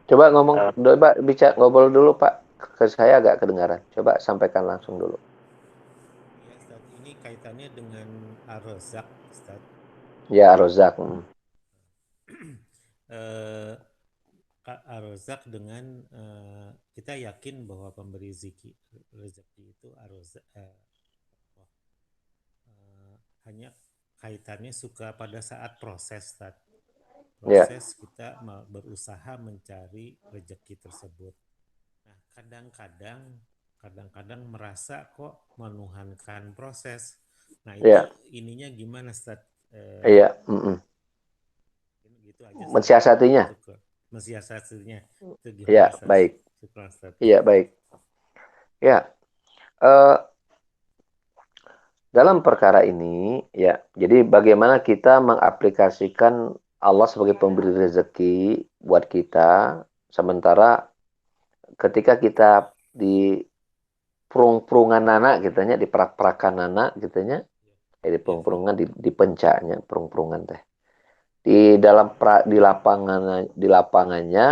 Coba ngobrol dulu, Pak. Ke saya agak kedengaran. Coba sampaikan langsung dulu. Ya, Ustaz, ini kaitannya dengan Ar-Razzaq, Ustaz. Ya, Ar-Razzaq. Ar-Razzaq dengan kita yakin bahwa pemberi rezeki itu Ar-Razzaq, hanya kaitannya suka pada saat proses, Ustaz. Proses kita berusaha mencari rezeki tersebut. Nah, kadang-kadang merasa kok menuhankan proses. Nah, itu ininya gimana, Ustaz? Iya. Gitu aja, Mensiasatinya. Itu gimana, ya, Ustaz? baik. Ustaz. Iya, baik. Ya. Dalam perkara ini, ya, jadi bagaimana kita mengaplikasikan Allah sebagai pemberi rezeki buat kita, sementara ketika kita di perung-perungan anak, gitunya, di perak-perakan anak, gitunya, di perung-perungan, di pencaknya, perung-perungan teh. di lapangannya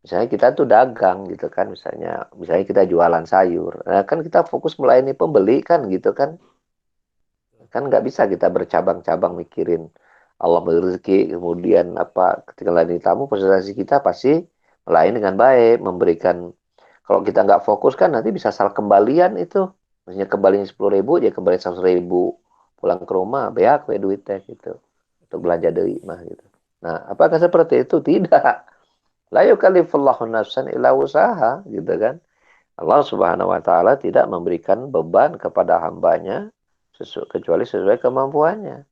misalnya kita tuh dagang gitu kan, misalnya kita jualan sayur. Nah, kan kita fokus melayani pembeli kan gitu kan. Kan nggak bisa kita bercabang-cabang mikirin Allah berrezeki, kemudian apa ketika melayani tamu, presentasi kita pasti melayani dengan baik, memberikan. Kalau kita nggak fokus kan nanti bisa salah kembalian itu. Maksudnya kembalinya 10.000, dia kembali 100.000 pulang ke rumah, beak we duitnya gitu. Untuk belanja deui mah gitu. Nah, apakah seperti itu? Tidak. La yukallifullahu nafsan illa usaha gitu kan. Allah Subhanahu wa taala tidak memberikan beban kepada hambanya kecuali sesuai kemampuannya.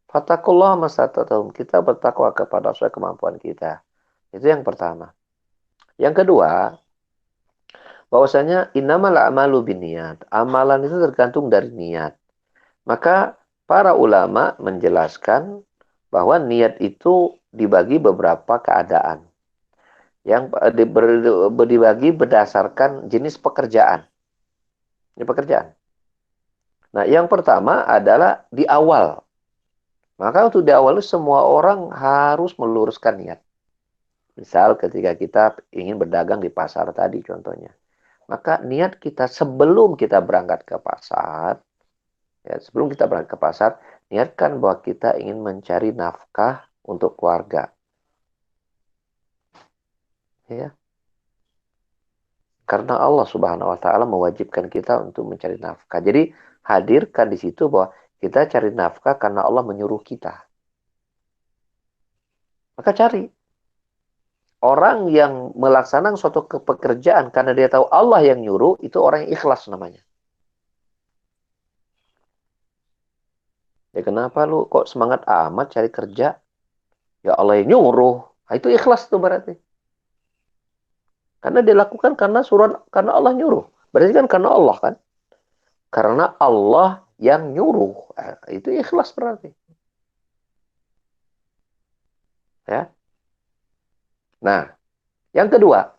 Fattakullah mastata'tum. Kita bertakwa kepada sesuai kemampuan kita. Itu yang pertama. Yang kedua, bahwasanya innamal a'malu binniyat. Amalan itu tergantung dari niat. Maka para ulama menjelaskan bahwa niat itu dibagi beberapa keadaan. Yang dibagi berdasarkan jenis pekerjaan. Ini pekerjaan. Nah, yang pertama adalah di awal. Maka untuk di awal semua orang harus meluruskan niat. Misal ketika kita ingin berdagang di pasar tadi contohnya. Maka niat kita sebelum kita berangkat ke pasar, ya, sebelum kita berangkat ke pasar, niatkan bahwa kita ingin mencari nafkah untuk keluarga. Ya. Karena Allah Subhanahu wa taala mewajibkan kita untuk mencari nafkah. Jadi hadirkan di situ bahwa kita cari nafkah karena Allah menyuruh kita. Maka cari. Orang yang melaksanakan suatu pekerjaan karena dia tahu Allah yang nyuruh, itu orang yang ikhlas namanya. Ya kenapa lu kok semangat amat cari kerja? Ya Allah yang nyuruh. Nah, itu ikhlas tuh berarti. Karena dia lakukan karena Allah nyuruh. Berarti kan karena Allah kan? Karena Allah yang nyuruh. Itu ikhlas berarti. Ya. Nah, yang kedua,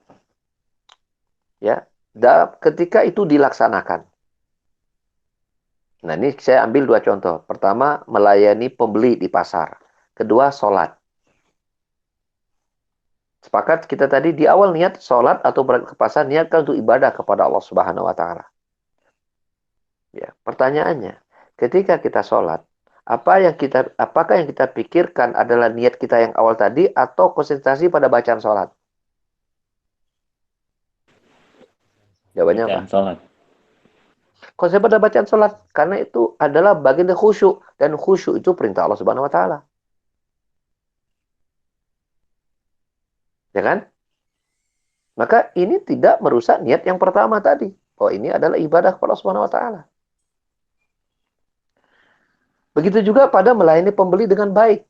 ya, ketika itu dilaksanakan. Nah, ini saya ambil dua contoh. Pertama, melayani pembeli di pasar. Kedua, sholat. Sepakat kita tadi di awal niat sholat atau berangkat ke pasar, niatkan untuk ibadah kepada Allah Subhanahu wa taala. Ya, pertanyaannya, ketika kita sholat, apakah yang kita pikirkan adalah niat kita yang awal tadi atau konsentrasi pada bacaan sholat? Jawabannya apa? Bacaan sholat. Konsep pada bacaan sholat, karena itu adalah bagian dari khusyuk, dan khusyuk itu perintah Allah Subhanahu wa taala. Ya kan? Maka ini tidak merusak niat yang pertama tadi, bahwa ini adalah ibadah kepada Allah Subhanahu wa taala. Begitu juga pada melayani pembeli dengan baik.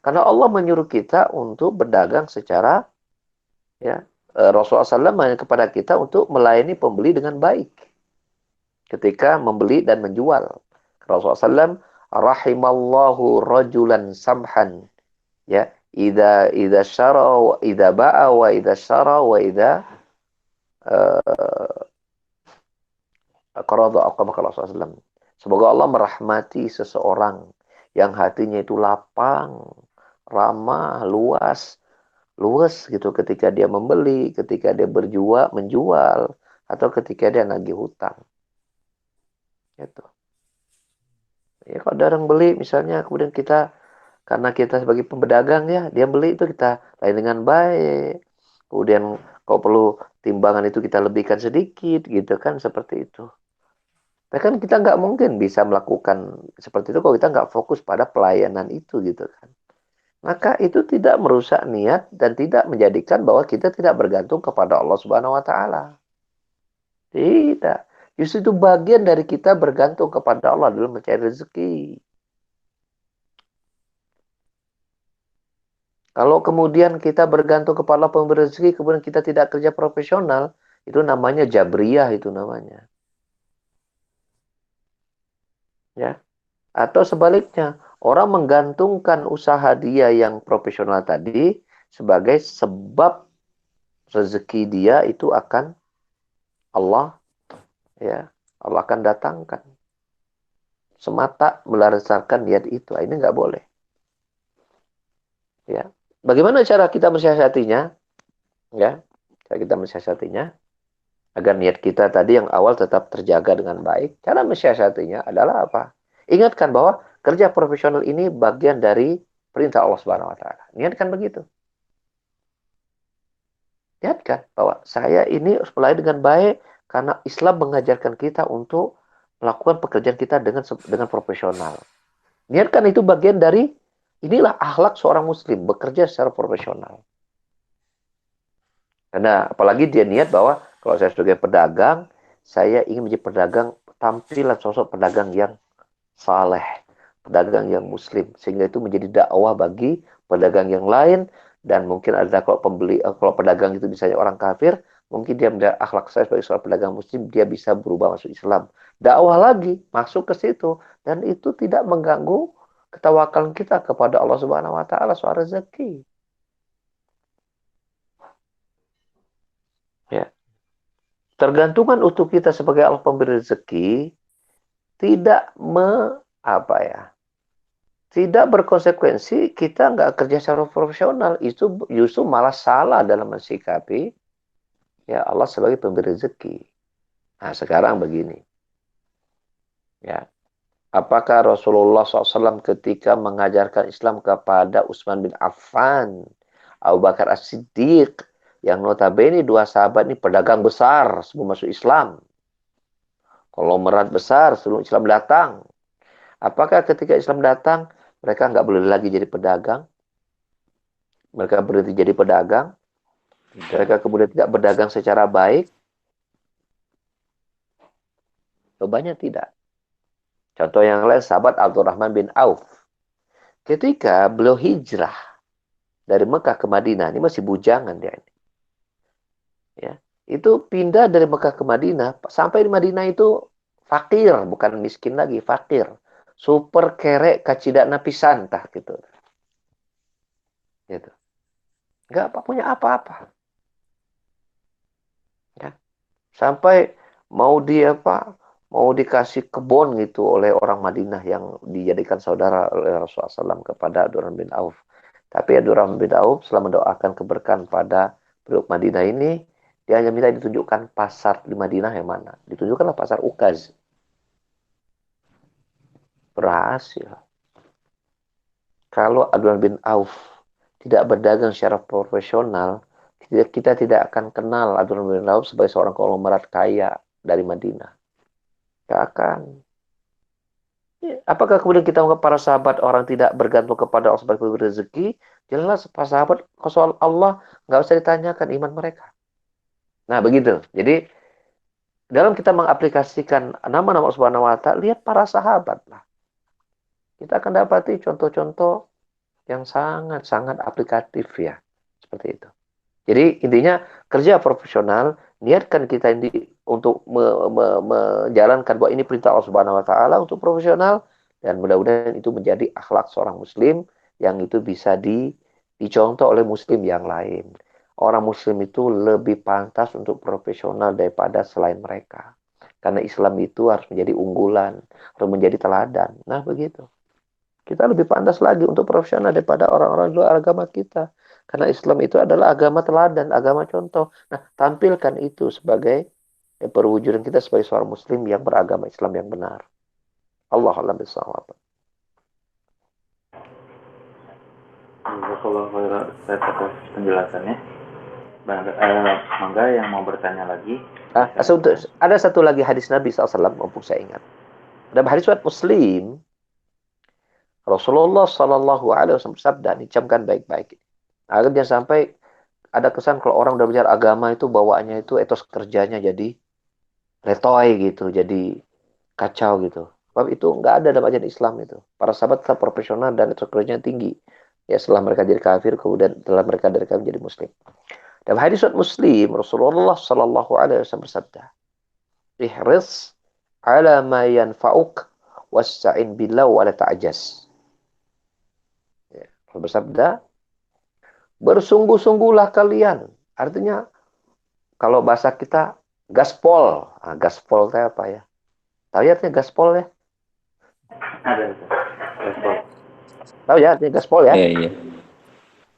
Karena Allah menyuruh kita untuk berdagang secara, ya, Rasulullah SAW kepada kita untuk melayani pembeli dengan baik. Ketika membeli dan menjual. Rasulullah SAW, rahimallahu rajulan samhan. Ya, idza syara wa idza ba'a wa idza syara wa idza qarada Rasulullah SAW. Semoga Allah merahmati seseorang yang hatinya itu lapang, ramah, luas gitu ketika dia membeli, ketika dia menjual, atau ketika dia nagih hutang. Gitu. Ya, kalau ada orang beli misalnya, kemudian karena kita sebagai pedagang ya, dia beli itu kita layan dengan baik. Kemudian kalau perlu timbangan itu kita lebihkan sedikit, gitu kan, seperti itu. Nah, kan kita nggak mungkin bisa melakukan seperti itu kalau kita nggak fokus pada pelayanan itu, gitu kan. Maka itu tidak merusak niat dan tidak menjadikan bahwa kita tidak bergantung kepada Allah Subhanahu wa taala. Tidak. Justru itu bagian dari kita bergantung kepada Allah dalam mencari rezeki. Kalau kemudian kita bergantung kepada Allah pemberi rezeki, kemudian kita tidak kerja profesional, itu namanya jabriyah, itu namanya. Ya. Atau sebaliknya, orang menggantungkan usaha dia yang profesional tadi sebagai sebab rezeki dia itu akan Allah, ya, Allah akan datangkan. Semata berdasarkan niat itu, ini nggak boleh. Ya. Bagaimana cara kita mensiasatinya? Ya, cara kita mensiasatinya agar niat kita tadi yang awal tetap terjaga dengan baik. Cara mensiasatinya adalah apa? Ingatkan bahwa kerja profesional ini bagian dari perintah Allah Subhanahu wa taala. Niatkan begitu. Niatkan bahwa saya ini harus mulai dengan baik karena Islam mengajarkan kita untuk melakukan pekerjaan kita dengan profesional. Niatkan itu bagian dari inilah akhlak seorang muslim, bekerja secara profesional. Karena apalagi dia niat bahwa kalau saya sebagai pedagang, saya ingin menjadi pedagang, tampilan sosok pedagang yang saleh, pedagang yang muslim, sehingga itu menjadi dakwah bagi pedagang yang lain. Dan mungkin ada kalau pedagang itu misalnya orang kafir, mungkin dia melihat akhlak saya sebagai seorang pedagang muslim, dia bisa berubah masuk Islam. Dakwah lagi masuk ke situ, dan itu tidak mengganggu ketawakalan kita kepada Allah Subhanahu Wa Taala soal rezeki. Ya. Tergantungan utuh kita sebagai Allah pemberi rezeki tidak tidak berkonsekuensi kita nggak kerja secara profesional. Itu justru malah salah dalam mensikapi ya Allah sebagai pemberi rezeki. Nah sekarang begini, ya apakah Rasulullah SAW ketika mengajarkan Islam kepada Utsman bin Affan, Abu Bakar As-Siddiq, yang notabene dua sahabat ini pedagang besar sebelum masuk Islam, konglomerat besar sebelum Islam datang. Apakah ketika Islam datang mereka nggak boleh lagi jadi pedagang? Mereka berhenti jadi pedagang? Mereka kemudian tidak berdagang secara baik? Jawabannya tidak. Contoh yang lain, sahabat Abdurrahman bin Auf. Ketika beliau hijrah dari Mekah ke Madinah, ini masih bujangan dia ini. Ya, itu pindah dari Mekah ke Madinah, sampai di Madinah itu fakir, bukan miskin lagi, fakir. Super kerek kacidakna pisan tah gitu. Gitu. Enggak punya apa-apa. Ya. Sampai mau dikasih kebun gitu oleh orang Madinah yang dijadikan saudara oleh Rasulullah SAW kepada Abdurrahman bin Auf. Tapi Abdurrahman bin Auf setelah mendoakan keberkahan pada penduduk Madinah ini, dia hanya minta ditunjukkan pasar di Madinah yang mana. Ditunjukkanlah pasar Ukaz. Berhasil. Kalau Abdurrahman bin Auf tidak berdagang secara profesional, kita tidak akan kenal Abdurrahman bin Auf sebagai seorang konglomerat kaya dari Madinah. Tidak akan. Apakah kemudian kita menganggap para sahabat orang tidak bergantung kepada Allah sebagai pemberi rezeki? Jelas para sahabat soal Allah nggak usah ditanyakan iman mereka. Nah begitu. Jadi dalam kita mengaplikasikan nama-nama Allah Subhanahu Wa Taala, lihat para sahabat lah. Kita akan dapati contoh-contoh yang sangat-sangat aplikatif ya. Seperti itu. Jadi intinya kerja profesional, niatkan kita ini untuk menjalankan bahwa ini perintah Allah Subhanahu Wa Taala untuk profesional, dan mudah-mudahan itu menjadi akhlak seorang muslim yang itu bisa dicontoh oleh muslim yang lain. Orang muslim itu lebih pantas untuk profesional daripada selain mereka. Karena Islam itu harus menjadi unggulan, harus menjadi teladan. Nah begitu. Kita lebih pantas lagi untuk profesional daripada orang-orang luar agama kita. Karena Islam itu adalah agama teladan, agama contoh. Nah, tampilkan itu sebagai perwujudan kita sebagai seorang muslim yang beragama Islam yang benar. Allah a'lam bishawab. Jazakallahu khairan atas penjelasannya. Mangga yang mau bertanya lagi. Ada satu lagi hadis Nabi SAW, mumpung saya ingat. Dalam hadis riwayat Muslim, Rasulullah SAW bersabda, dicamkan baik-baik. Agar jangan sampai ada kesan kalau orang udah bicara agama itu bawaannya itu etos kerjanya jadi letoy gitu, jadi kacau gitu. Sebab itu nggak ada dalam ajaran Islam itu. Para sahabat tetap profesional dan etos kerjanya tinggi. Ya setelah mereka jadi kafir, kemudian setelah mereka dari kafir jadi muslim. Dalam hadis Muslim, Rasulullah SAW bersabda, ihris ala ma yanfa'uk wasta'in billah wa la ta'jaz. Ya, bersabda, bersungguh-sungguhlah kalian. Artinya, kalau bahasa kita, gaspol. Nah, gaspol itu apa ya? Tahu ya artinya gaspol ya? Ada itu. Gaspol. Tahu ya artinya gaspol ya? Iya.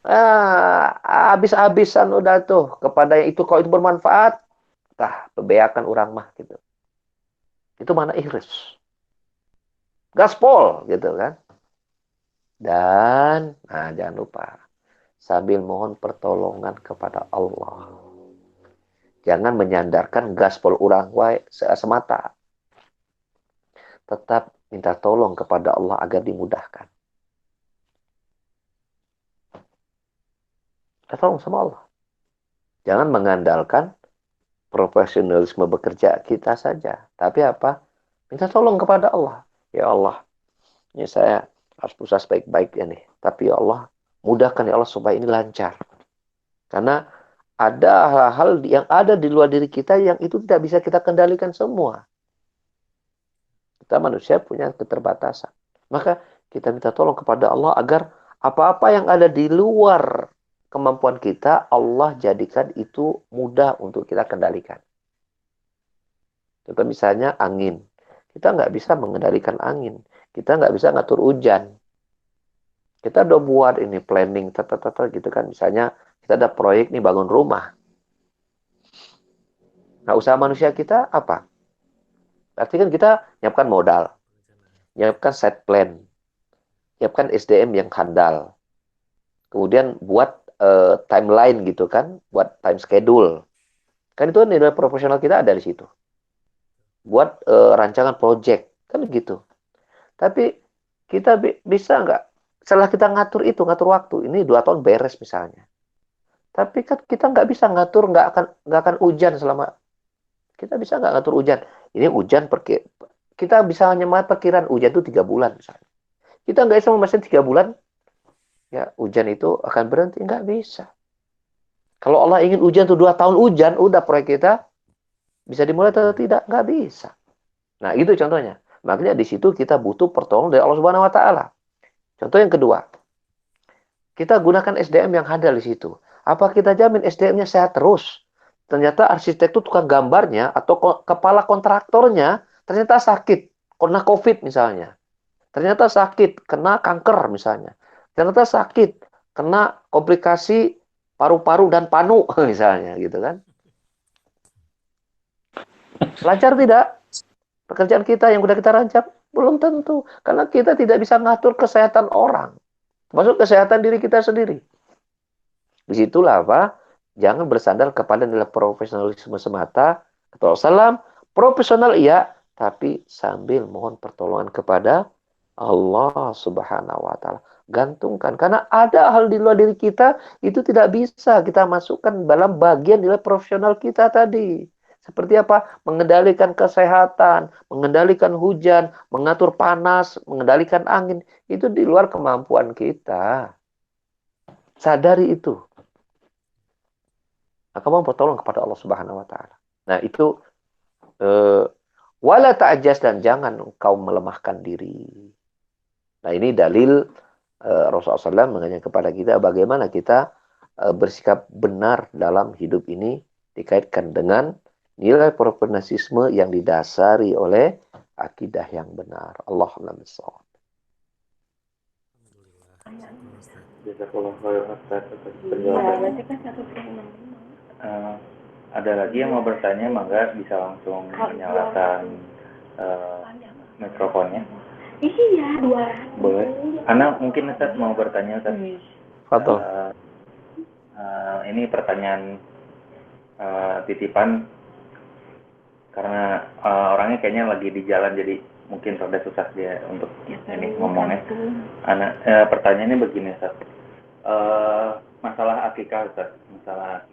Habis-habisan udah tuh kepada yang itu, kalau itu bermanfaat, tah bebeakan orang mah gitu. Itu mana ikhlas. Gaspol gitu kan. Dan jangan lupa sambil mohon pertolongan kepada Allah. Jangan menyandarkan gaspol orang wae semata. Tetap minta tolong kepada Allah agar dimudahkan. Minta tolong sama Allah. Jangan mengandalkan profesionalisme bekerja kita saja. Tapi apa? Minta tolong kepada Allah. Ya Allah, ini saya harus berusaha sebaik-baik ya nih. Tapi ya Allah, mudahkan ya Allah supaya ini lancar. Karena ada hal-hal yang ada di luar diri kita yang itu tidak bisa kita kendalikan semua. Kita manusia punya keterbatasan. Maka kita minta tolong kepada Allah agar apa-apa yang ada di luar kemampuan kita, Allah jadikan itu mudah untuk kita kendalikan. Contoh misalnya angin. Kita nggak bisa mengendalikan angin. Kita nggak bisa ngatur hujan. Kita udah buat ini planning, gitu kan. Misalnya kita ada proyek nih bangun rumah. Nah usaha manusia kita apa? Berarti kan kita nyiapkan modal, nyiapkan set plan, nyiapkan SDM yang handal. Kemudian buat timeline gitu kan, buat time schedule. Kan itu nilai profesional kita ada di situ. Buat rancangan project, kan gitu. Tapi kita bisa nggak, setelah kita ngatur waktu, ini 2 tahun beres misalnya. Tapi kan kita nggak bisa ngatur, nggak akan hujan selama, kita bisa nggak ngatur hujan. Ini hujan, kita bisa hanya perkiraan hujan itu 3 bulan misalnya. Kita nggak bisa memastikan 3 bulan, ya hujan itu akan berhenti, nggak bisa. Kalau Allah ingin hujan tuh 2 tahun hujan, udah proyek kita bisa dimulai atau tidak? Nggak bisa. Nah itu contohnya. Makanya di situ kita butuh pertolongan dari Allah Subhanahu Wa Taala. Contoh yang kedua, kita gunakan SDM yang handal di situ. Apa kita jamin SDM-nya sehat terus? Ternyata arsitek itu tukang gambarnya atau kepala kontraktornya ternyata sakit, kena COVID misalnya. Ternyata sakit, kena kanker misalnya. Ternyata sakit, kena komplikasi paru-paru dan panu misalnya gitu kan. Lancar tidak pekerjaan kita yang udah kita rancang? Belum tentu. Karena kita tidak bisa ngatur kesehatan orang. Termasuk kesehatan diri kita sendiri. Disitulah apa? Jangan bersandar kepada nilai profesionalisme semata. Kata Rasulullah, profesional iya, tapi sambil mohon pertolongan kepada Allah Subhanahu wa Ta'ala. Gantungkan. Karena ada hal di luar diri kita, itu tidak bisa kita masukkan dalam bagian nilai profesional kita tadi. Seperti apa? Mengendalikan kesehatan, mengendalikan hujan, mengatur panas, mengendalikan angin. Itu di luar kemampuan kita. Sadari itu. Maka mau bertolong kepada Allah Subhanahu wa Ta'ala. Nah, itu wala ta'ajaz, dan jangan engkau melemahkan diri. Nah, ini dalil Rasulullah SAW mengajak kepada kita bagaimana kita bersikap benar dalam hidup ini dikaitkan dengan nilai profesionalisme yang didasari oleh akidah yang benar. Allahumma shawab. Jazakallah khairan Ustaz atas penjelasannya. Ada lagi yang mau bertanya, mangga bisa langsung menyalakan mikrofonnya. Iya, 2. Boleh. Ana mungkin Ustaz mau bertanya Ustaz. Fadol. Ini pertanyaan titipan karena orangnya kayaknya lagi di jalan, jadi mungkin rada susah dia untuk ini ngomongnya. Pertanyaannya begini Ustaz. Masalah akikah Ustaz, masalah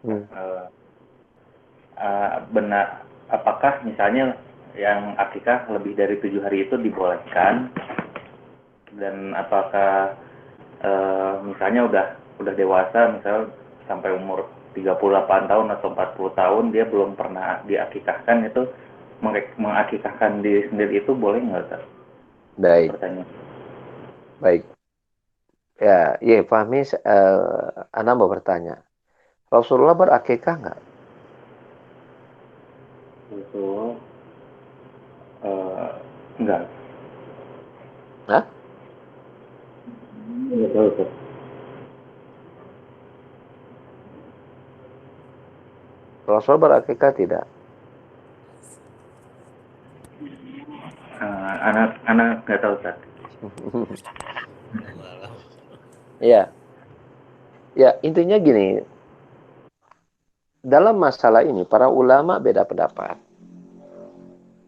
benar, apakah misalnya yang akikah lebih dari 7 hari itu dibolehkan, dan apakah misalnya udah dewasa, misal sampai umur 38 tahun atau 40 tahun dia belum pernah diakikahkan, itu mengakikahkan diri sendiri itu boleh nggak Ustaz? Baik. Baik. Ya, Fahmi, Anda mau bertanya. Rasulullah berakikah nggak? Rasulullah enggak. Hah? Enggak tahu Ustaz. Rasul berakikah tidak? Anak nggak tahu Ustaz. Walau. Ya, ya intinya gini. Dalam masalah ini para ulama beda pendapat.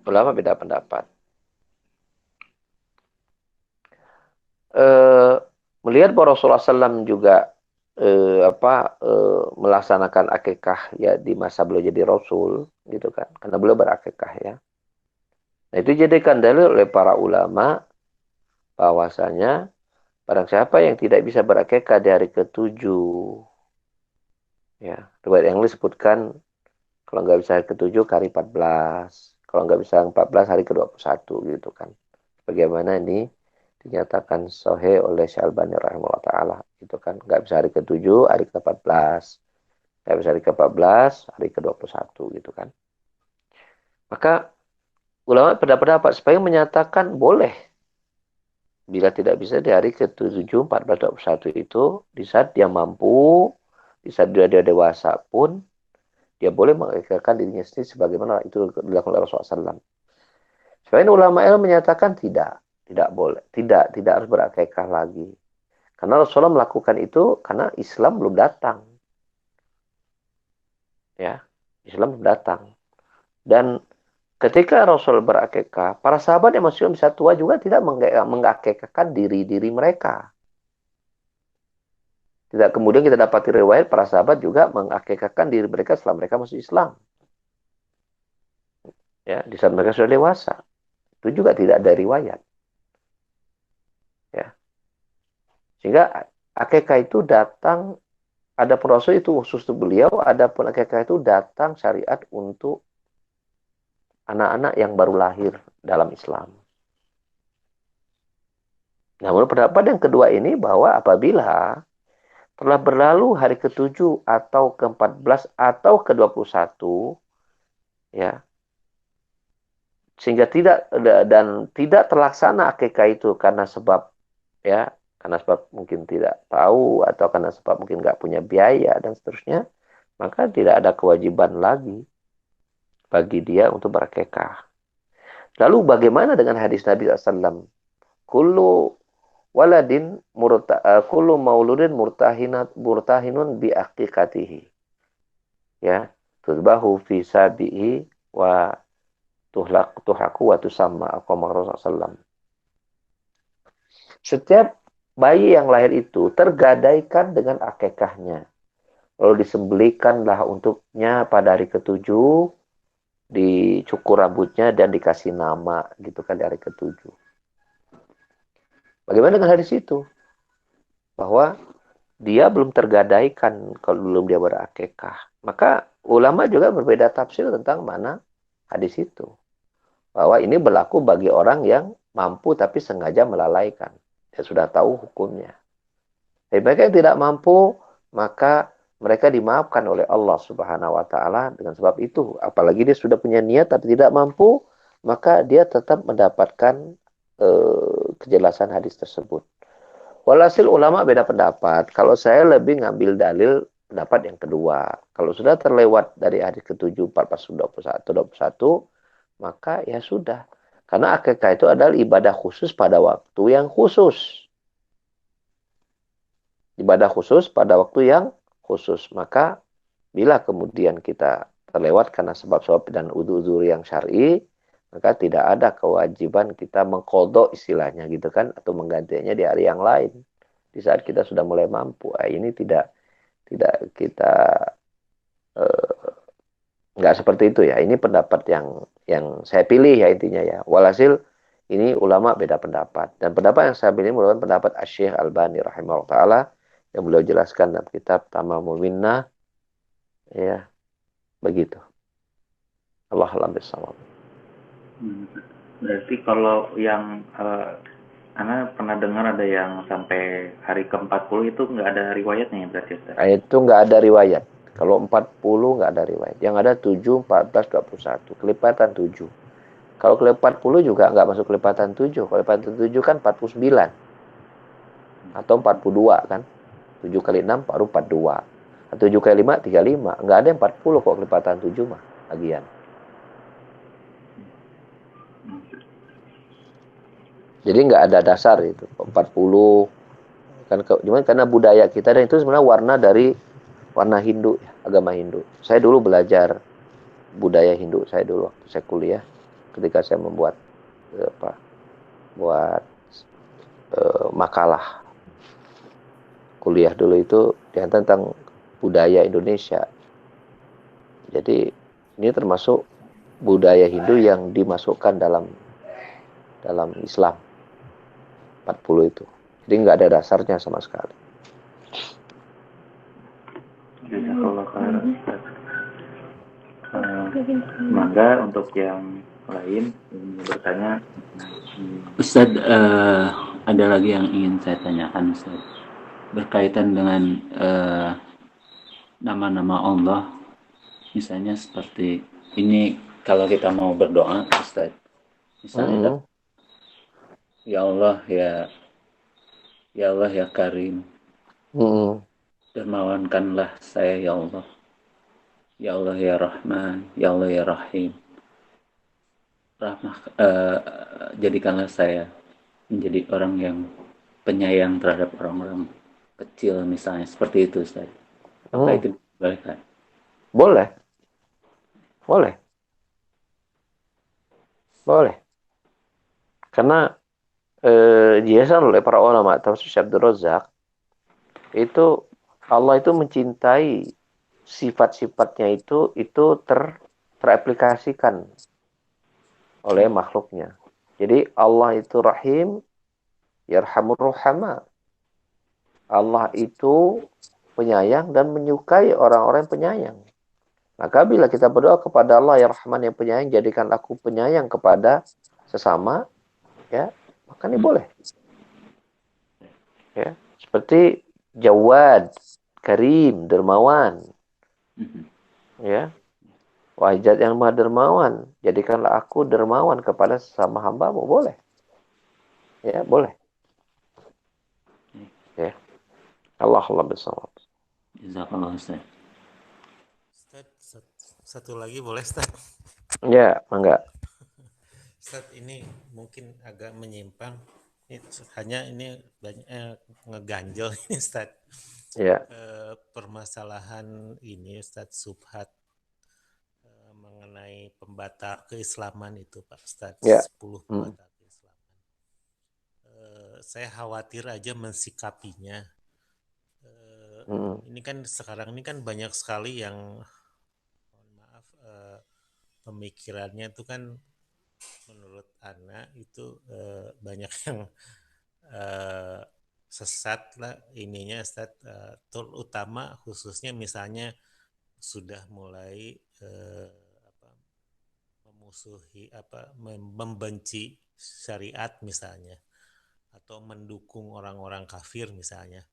Ulama beda pendapat. Melihat bahwa Rasulullah SAW juga melaksanakan akikah ya di masa beliau jadi Rasul, gitu kan? Karena beliau berakikah ya. Nah itu jadikan dalil oleh para ulama bahwasanya barang siapa yang tidak bisa berakikah di hari ketujuh, ya, riwayat yang disebutkan kalau nggak bisa hari ketujuh ke hari 14, kalau nggak bisa 14 hari ke-21 gitu kan. Bagaimana ini dinyatakan sahih oleh Syalbani rahimahullah ta'ala. Itu kan nggak bisa hari ke-7, hari ke-14. Nggak bisa hari ke-14, hari ke-21 gitu kan. Maka ulama pendapat supaya menyatakan boleh. Bila tidak bisa di hari ke-7, 14, 21 itu, di saat dia mampu, di saat dia dewasa pun, dia boleh mengikatkan dirinya sendiri sebagaimana itu dilakukan oleh Rasulullah SAW. Sebagian ulama ilmu menyatakan tidak boleh, tidak harus berakikah lagi. Karena Rasulullah melakukan itu karena Islam belum datang. Ya, Islam belum datang. Dan ketika Rasul berakikah, para sahabat yang masih bisa tua juga tidak mengakikahkan diri mereka. Tidak kemudian kita dapati riwayat para sahabat juga mengakikahkan diri mereka setelah mereka masuk Islam. Ya, di saat mereka sudah dewasa. Itu juga tidak ada riwayat. Ya. Sehingga akikah itu datang, ada Rasul itu khusus untuk beliau, ada pun akikah itu datang syariat untuk anak-anak yang baru lahir dalam Islam. Namun pendapat yang kedua ini bahwa apabila telah berlalu hari ke-7 atau ke-14 atau ke-21, ya, sehingga tidak terlaksana akikah itu karena sebab mungkin tidak tahu atau karena sebab mungkin nggak punya biaya dan seterusnya, maka tidak ada kewajiban lagi bagi dia untuk berakikah. Lalu bagaimana dengan hadis Nabi SAW? Kullu mauludin murtahinun bi aqiqatihi. Ya, tudbahu fi sabihi wa tuhlaku wa tusamma aqama Rasulullah. Setiap bayi yang lahir itu tergadaikan dengan akikahnya. Lalu disembelikanlah untuknya pada hari ke-7, dicukur rambutnya dan dikasih nama gitu kan di hari ke-7. Bagaimana dengan hadis itu? Bahwa dia belum tergadaikan kalau belum dia berakikah. Maka ulama juga berbeda tafsir tentang mana hadis itu. Bahwa ini berlaku bagi orang yang mampu tapi sengaja melalaikan. Dia sudah tahu hukumnya. Tapi mereka yang tidak mampu, maka mereka dimaafkan oleh Allah Subhanahu wa Ta'ala dengan sebab itu. Apalagi dia sudah punya niat tapi tidak mampu, maka dia tetap mendapatkan kejelasan hadis tersebut. Walhasil ulama beda pendapat. Kalau saya lebih ngambil dalil pendapat yang kedua. Kalau sudah terlewat dari hari ke-7, 14, 21, maka ya sudah. Karena akikah itu adalah ibadah khusus pada waktu yang khusus. Ibadah khusus pada waktu yang khusus. Maka bila kemudian kita terlewat karena sebab-sebab dan udzur yang syar'i, maka tidak ada kewajiban kita mengqadha istilahnya gitu kan, atau menggantinya di hari yang lain. Di saat kita sudah mulai mampu. Ini tidak kita nggak seperti itu ya. Ini pendapat yang saya pilih ya intinya ya. Walhasil ini ulama beda pendapat. Dan pendapat yang saya pilih merupakan pendapat Asy-Syaikh Albani rahimahullah ta'ala yang beliau jelaskan dalam kitab Tamamul Minnah. Ya, begitu. Allah a'lam bishawab. Berarti kalau yang Ana pernah dengar ada yang sampai hari ke-40 itu nggak ada riwayatnya ya berarti Ustaz? Itu nggak ada riwayat. Kalau 40 nggak ada riwayat. Yang ada 7, 14, 21. Kelipatan 7. Kalau kelipatan 40 juga nggak masuk kelipatan 7. Kelipatan 7 kan 49. Atau 42 kan. 7 kali 6 baru 42. 7 kali 5, 35. Nggak ada yang 40 kok kelipatan 7 mah, bagian. Jadi nggak ada dasar itu, 40. Kan, cuman karena budaya kita, dan itu sebenarnya warna Hindu, agama Hindu. Saya dulu belajar budaya Hindu, saya dulu waktu saya kuliah, ketika saya membuat makalah kuliah dulu itu tentang budaya Indonesia. Jadi ini termasuk budaya Hindu yang dimasukkan dalam Islam, 40 itu. Jadi nggak ada dasarnya sama sekali. Jazakallah khairan, Ustaz. Semoga untuk yang lain ingin bertanya. Ustadz, ada lagi yang ingin saya tanyakan, Ustadz, berkaitan dengan nama-nama Allah. Misalnya seperti ini, kalau kita mau berdoa, Ustadz, misalnya ya Allah ya Karim, dermawankanlah saya ya Allah ya Rahman, ya Allah ya Rahim, jadikanlah saya menjadi orang yang penyayang terhadap orang-orang kecil, misalnya seperti itu, Ustaz. Apa itu dibolehkan? Boleh. Karena dijelaskan oleh para ulama, termasuk Syekh Abdul Razak, itu Allah itu mencintai sifat-sifatnya itu teraplikasikan oleh makhluknya. Jadi Allah itu Rahim, Yarhamur Ruhama. Allah itu penyayang dan menyukai orang-orang penyayang. Maka bila kita berdoa kepada Allah, Ya Rahman yang penyayang, jadikan aku penyayang kepada sesama, ya, maka ini boleh. Ya, seperti Jawad, Karim, dermawan. Ya. Wajat yang maha dermawan, jadikanlah aku dermawan kepada sesama hambamu. Boleh. Ya, boleh. Ya. Allah bersama. Jazakallah, Ustaz. Ustaz, satu lagi boleh, Ustaz? Ya, enggak. Ustaz, ini mungkin agak menyimpang. Ini banyak ngeganjel ini, Ustaz. Ya. Permasalahan ini, Ustaz, subhat mengenai pembatal keislaman itu, Pak Ustaz. Ya. 10 pembatal keislaman. Saya khawatir aja mensikapinya. Ini kan sekarang ini kan banyak sekali yang, mohon maaf, pemikirannya itu kan menurut Ana itu banyak yang sesat lah ininya, Ustaz, terutama khususnya misalnya sudah mulai memusuhi membenci syariat misalnya, atau mendukung orang-orang kafir misalnya.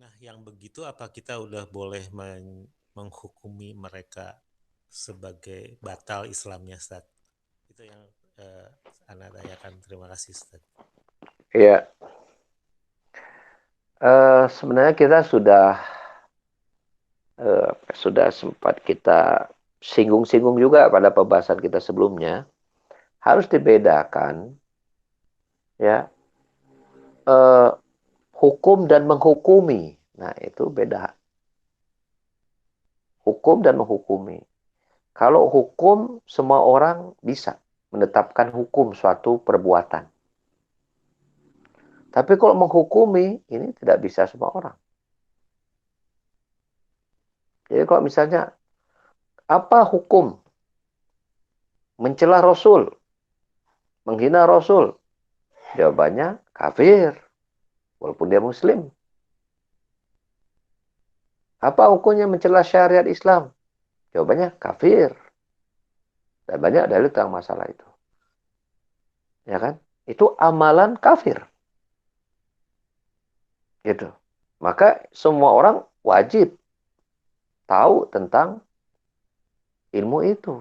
Nah, yang begitu apa kita udah boleh menghukumi mereka sebagai batal Islamnya, Ustaz? Itu yang Ana tanyakan. Terima kasih, Ustaz. Iya. Sebenarnya kita sudah sempat kita singgung-singgung juga pada pembahasan kita sebelumnya. Harus dibedakan, ya, hukum dan menghukumi. Nah, itu beda. Hukum dan menghukumi. Kalau hukum, semua orang bisa menetapkan hukum suatu perbuatan. Tapi kalau menghukumi, ini tidak bisa semua orang. Jadi kalau misalnya, apa hukum mencela Rasul, menghina Rasul? Jawabannya kafir, walaupun dia Muslim. Apa hukumnya mencela syariat Islam? Jawabannya kafir. Dan banyak dalil tentang masalah itu. Ya kan? Itu amalan kafir. Gitu. Maka semua orang wajib tahu tentang ilmu itu.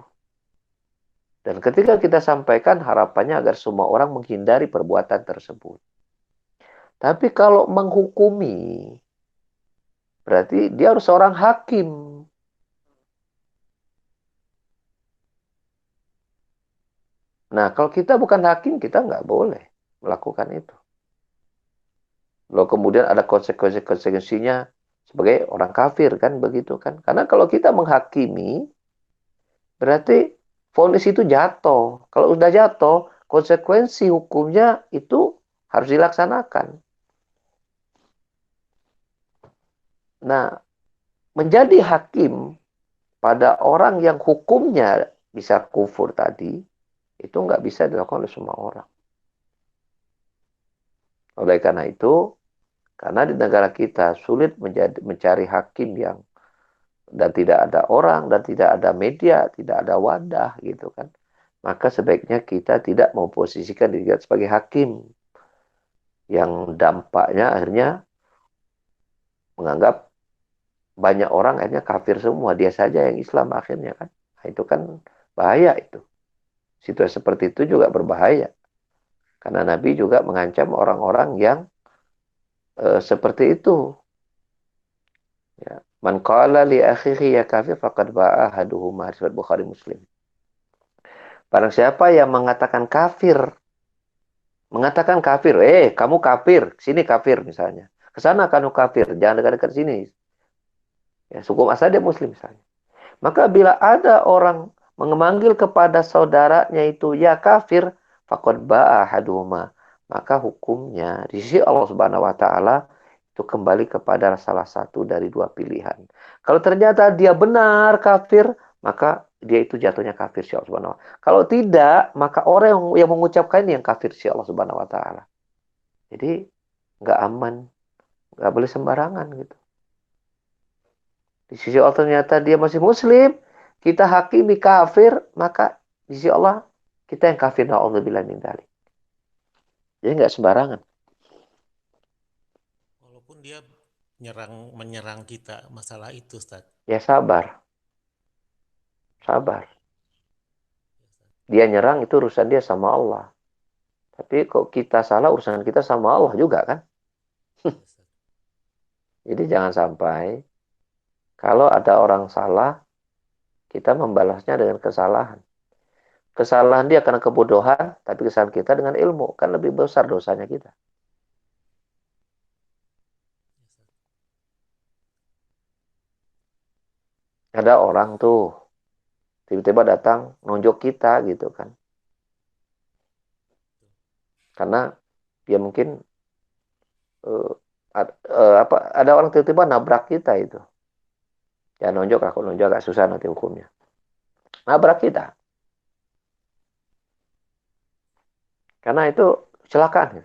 Dan ketika kita sampaikan, harapannya agar semua orang menghindari perbuatan tersebut. Tapi kalau menghukumi, berarti dia harus seorang hakim. Nah, kalau kita bukan hakim, kita nggak boleh melakukan itu. Lalu kemudian ada konsekuensinya sebagai orang kafir kan begitu kan? Karena kalau kita menghakimi, berarti vonis itu jatuh. Kalau udah jatuh, konsekuensi hukumnya itu harus dilaksanakan. Nah, menjadi hakim pada orang yang hukumnya bisa kufur tadi, itu nggak bisa dilakukan oleh semua orang. Oleh karena itu, karena di negara kita sulit mencari hakim yang dan tidak ada orang dan tidak ada media, tidak ada wadah gitu kan. Maka sebaiknya kita tidak memposisikan diri kita sebagai hakim yang dampaknya akhirnya menganggap banyak orang akhirnya kafir semua, dia saja yang Islam akhirnya kan. Nah, itu kan bahaya itu. Situasi seperti itu juga berbahaya. Karena Nabi juga mengancam orang-orang yang seperti itu. Ya. Man qala li akhihi ya kafir faqad ba'a ahaduhuma, riwayat Bukhari Muslim. Barang siapa yang mengatakan kafir, kamu kafir, sini kafir misalnya. Ke sana kamu kafir, jangan dekat-dekat sini. Ya, suku asal dia muslim misalnya. Maka bila ada orang memanggil kepada saudaranya itu ya kafir, faqad ba'a ahaduhuma, maka hukumnya di sisi Allah Subhanahu wa taala itu kembali kepada salah satu dari dua pilihan. Kalau ternyata dia benar kafir, maka dia itu jatuhnya kafir si Allah Subhanahu wa taala. Kalau tidak, maka orang yang mengucapkan ini yang kafir si Allah Subhanahu wa taala. Jadi nggak aman, nggak boleh sembarangan gitu. Di sisi Allah ternyata dia masih muslim, kita hakimi kafir, maka di sisi Allah kita yang kafir, na'udzubillah min dzalik. Jadi nggak sembarangan. Walaupun dia menyerang kita masalah itu, Ustaz. Ya sabar. Sabar. Dia nyerang itu urusan dia sama Allah. Tapi kok kita salah, urusan kita sama Allah juga kan? Jadi jangan sampai kalau ada orang salah, kita membalasnya dengan kesalahan. Kesalahan dia karena kebodohan, tapi kesalahan kita dengan ilmu. Kan lebih besar dosanya kita. Ada orang tuh, tiba-tiba datang, nunjuk kita gitu kan. Karena dia mungkin, ada orang tiba-tiba nabrak kita itu. Ya nunjuk, aku nunjuk agak susah nanti hukumnya. Nabrak kita. Karena itu kecelakaan.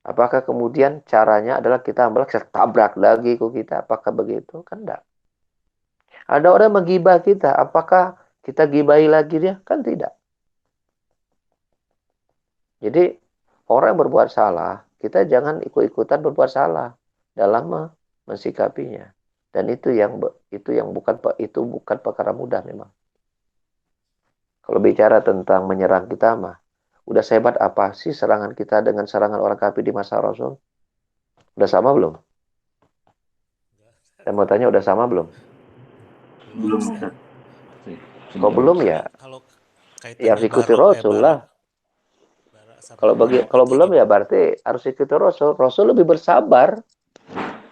Apakah kemudian caranya adalah kita tabrak lagi ke kita? Apakah begitu? Kan enggak. Ada orang menggibah kita. Apakah kita gibahi lagi dia? Kan tidak. Jadi orang yang berbuat salah, kita jangan ikut-ikutan berbuat salah dalam mensikapinya. Dan itu bukan perkara mudah memang. Kalau bicara tentang menyerang kita mah, udah sehebat apa sih serangan kita dengan serangan orang kafir di masa Rasul? Udah sama belum? Saya mau tanya, udah sama belum? Belum, Ustaz. Kalau belum ya, Kalau ya harus ikuti Rasul lah. Kalau belum ya berarti harus ikuti Rasul. Rasul lebih bersabar,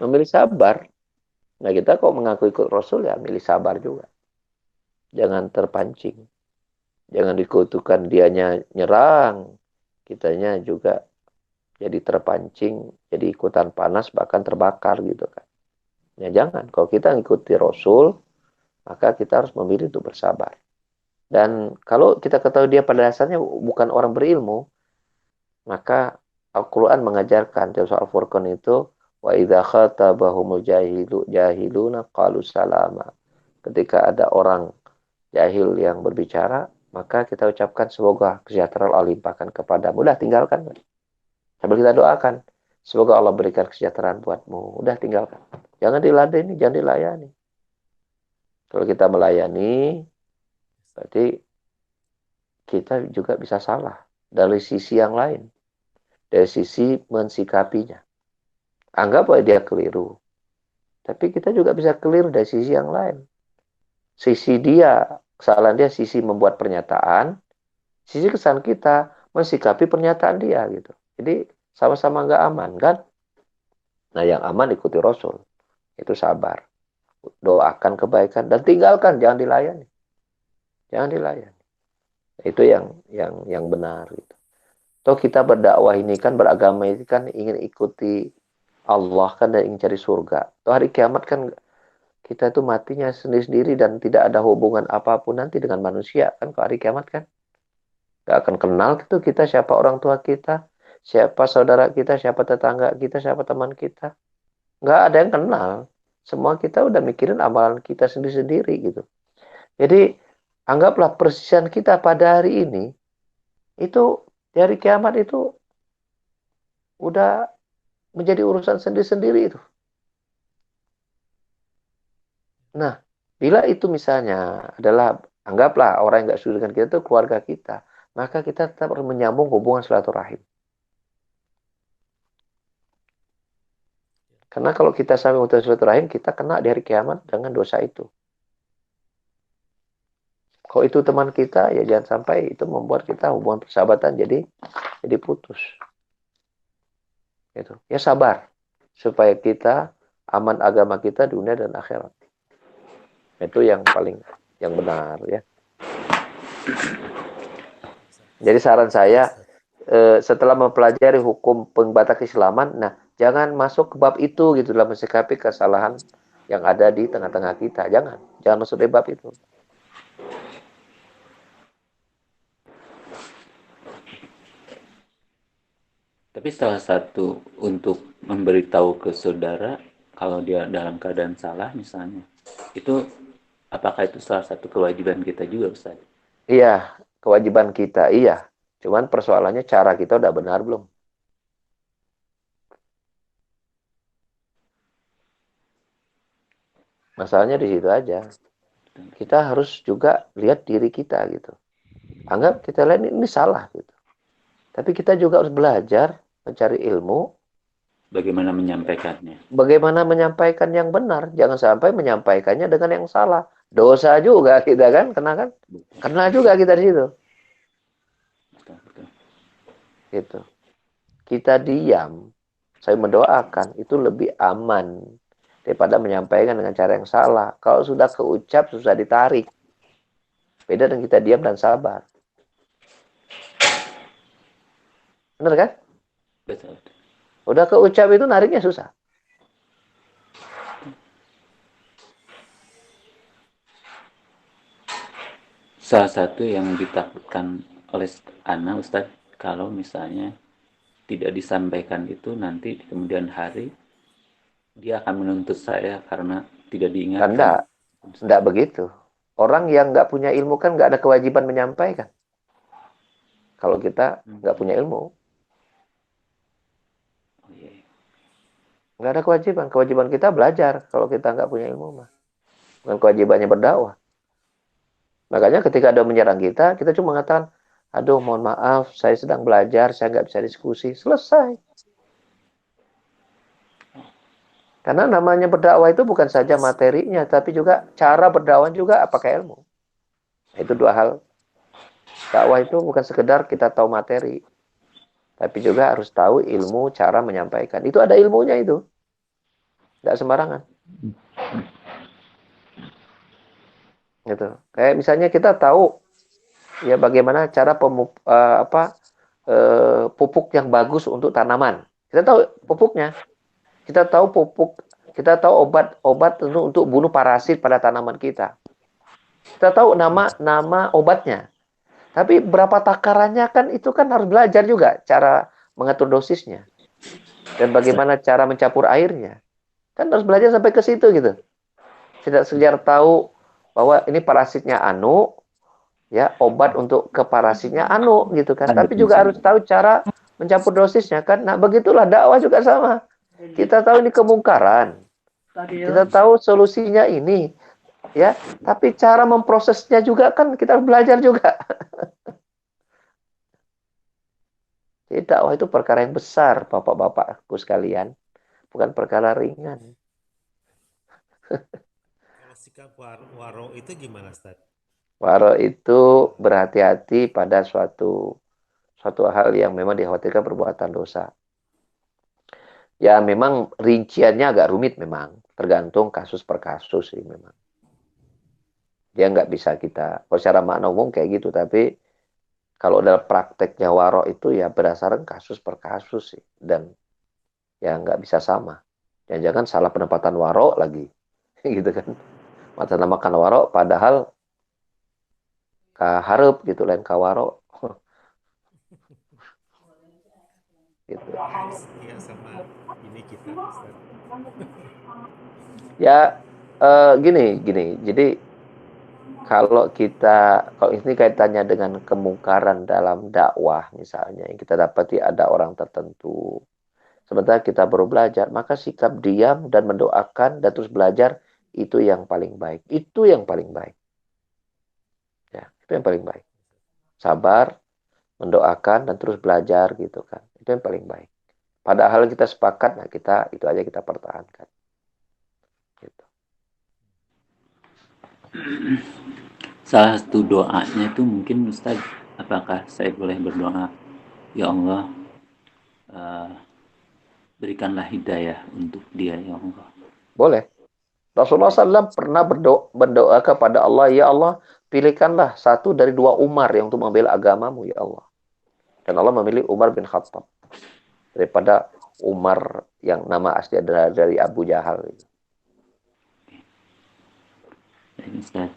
memilih sabar. Nah kita kok mengaku ikut Rasul ya milih sabar juga. Jangan terpancing. Jangan dikutukan dianya nyerang, kitanya juga jadi terpancing, jadi ikutan panas bahkan terbakar gitu kan. Ya jangan. Kalau kita ngikuti Rasul, maka kita harus memilih untuk bersabar. Dan kalau kita ketahui dia pada dasarnya bukan orang berilmu, maka Al-Quran mengajarkan dalam surah Al-Furqan itu, wa idza khatabahumul jahiluna qalu salama. Ketika ada orang jahil yang berbicara, maka kita ucapkan semoga kesejahteraan Allah limpahkan kepadamu. Udah tinggalkan. Sambil kita doakan, semoga Allah berikan kesejahteraan buatmu. Udah tinggalkan. Jangan diladeni, jangan dilayani. Kalau kita melayani, berarti kita juga bisa salah dari sisi yang lain. Dari sisi mensikapinya. Anggap bahwa dia keliru. Tapi kita juga bisa clear dari sisi yang lain. Sisi dia, kesalahan dia, sisi membuat pernyataan, sisi kesalahan kita mensikapi pernyataan dia gitu. Jadi sama-sama nggak aman kan? Nah yang aman ikuti Rasul, itu sabar, doakan kebaikan dan tinggalkan, jangan dilayani, jangan dilayani. Itu yang benar gitu. Toh kita berdakwah ini kan, beragama ini kan ingin ikuti Allah kan, dan ingin cari surga. Toh hari kiamat kan kita itu matinya sendiri-sendiri dan tidak ada hubungan apapun nanti dengan manusia kan, kalau hari kiamat kan. Gak akan kenal gitu kita siapa orang tua kita, siapa saudara kita, siapa tetangga kita, siapa teman kita. Nggak ada yang kenal. Semua kita udah mikirin amalan kita sendiri-sendiri gitu. Jadi anggaplah persisian kita pada hari ini, itu di hari kiamat itu udah menjadi urusan sendiri-sendiri itu. Nah, bila itu misalnya adalah, anggaplah orang yang nggak setuju dengan kita itu keluarga kita, maka kita tetap harus menyambung hubungan silaturahim. Karena kalau kita sambung hubungan silaturahim, kita kena di hari kiamat dengan dosa itu. Kalau itu teman kita, ya jangan sampai itu membuat kita hubungan persahabatan jadi putus. Gitu. Ya sabar supaya kita aman agama kita dunia dan akhirat. Itu yang paling yang benar ya. Jadi saran saya, setelah mempelajari hukum pembatas keislaman, nah jangan masuk ke bab itu gitu dalam mensikapi kesalahan yang ada di tengah-tengah kita. Jangan masuk di bab itu. Tapi salah satu untuk memberitahu ke saudara kalau dia dalam keadaan salah misalnya, itu apakah itu salah satu kewajiban kita juga, Ustaz? Iya, kewajiban kita, iya. Cuman persoalannya cara kita udah benar belum? Masalahnya di situ aja. Kita harus juga lihat diri kita gitu. Anggap kita lihat ini salah gitu. Tapi kita juga harus belajar mencari ilmu. Bagaimana menyampaikannya? Bagaimana menyampaikan yang benar. Jangan sampai menyampaikannya dengan yang salah. Dosa juga kita kan, kena kan? Kena juga kita di situ. Betul. Gitu. Kita diam, saya mendoakan, itu lebih aman daripada menyampaikan dengan cara yang salah. Kalau sudah keucap, susah ditarik. Beda dengan kita diam dan sabar. Benar kan? Betul. Udah keucap itu nariknya susah. Salah satu yang ditakutkan oleh Ana, Ustadz, kalau misalnya tidak disampaikan itu nanti di kemudian hari dia akan menuntut saya karena tidak diingatkan. Enggak begitu. Orang yang nggak punya ilmu kan nggak ada kewajiban menyampaikan. Kalau kita nggak punya ilmu. Oh, iya. Nggak ada kewajiban. Kewajiban kita belajar kalau kita nggak punya ilmu mah. Bukan kewajibannya berdakwah. Makanya ketika ada menyerang kita cuma mengatakan, aduh mohon maaf, saya sedang belajar, saya nggak bisa diskusi. Selesai. Karena namanya berdakwah itu bukan saja materinya, tapi juga cara berdakwah juga pakai ilmu. Itu dua hal. Dakwah itu bukan sekedar kita tahu materi, tapi juga harus tahu ilmu cara menyampaikan. Itu ada ilmunya itu. Nggak sembarangan. Gitu. Kayak misalnya kita tahu ya bagaimana cara pupuk yang bagus untuk tanaman. Kita tahu pupuknya. Kita tahu obat untuk bunuh parasit pada tanaman kita. Kita tahu nama obatnya. Tapi berapa takarannya kan itu kan harus belajar juga cara mengatur dosisnya. Dan bagaimana cara mencampur airnya. Kan harus belajar sampai ke situ gitu. Tidak sekedar tahu bahwa ini parasitnya anu, ya obat untuk ke parasitnya anu gitu kan. Tapi juga harus tahu cara mencampur dosisnya kan. Nah begitulah dakwah juga sama. Kita tahu ini kemungkaran. Kita tahu solusinya ini. Ya, tapi cara memprosesnya juga kan kita harus belajar juga. Jadi dakwah itu perkara yang besar, bapak-bapakku sekalian. Bukan perkara ringan. Kalau sikap waro itu gimana, Ustaz? Waro itu berhati-hati pada suatu hal yang memang dikhawatirkan perbuatan dosa. Ya memang rinciannya agak rumit memang, tergantung kasus per kasus sih memang. Dia nggak bisa kita, kalau secara makna umum kayak gitu, tapi kalau dalam prakteknya waro itu ya berdasarkan kasus per kasus sih. Dan ya nggak bisa sama. Jangan-jangan salah penempatan waro lagi. Gitu kan. Mata namakan waro padahal kaharep gitu lain kawaro. Gitu. Kita harus setia sama ini kita, Ustaz. Ya gini. Jadi kalau ini kaitannya dengan kemungkaran dalam dakwah misalnya yang kita dapati ada orang tertentu. Sementara kita baru belajar, maka sikap diam dan mendoakan dan terus belajar itu yang paling baik. Itu yang paling baik. Ya, itu yang paling baik. Sabar, mendoakan dan terus belajar gitu kan. Itu yang paling baik. Padahal kita sepakat, nah kita itu aja kita pertahankan. Gitu. Salah satu doanya itu mungkin Ustaz, apakah saya boleh berdoa, ya Allah, berikanlah hidayah untuk dia, ya Allah. Boleh. Rasulullah SAW pernah berdoa kepada Allah, ya Allah, pilihkanlah satu dari dua Umar yang untuk membela agamamu, ya Allah. Dan Allah memilih Umar bin Khattab daripada Umar yang nama asli adalah dari Abu Jahal. Ustaz,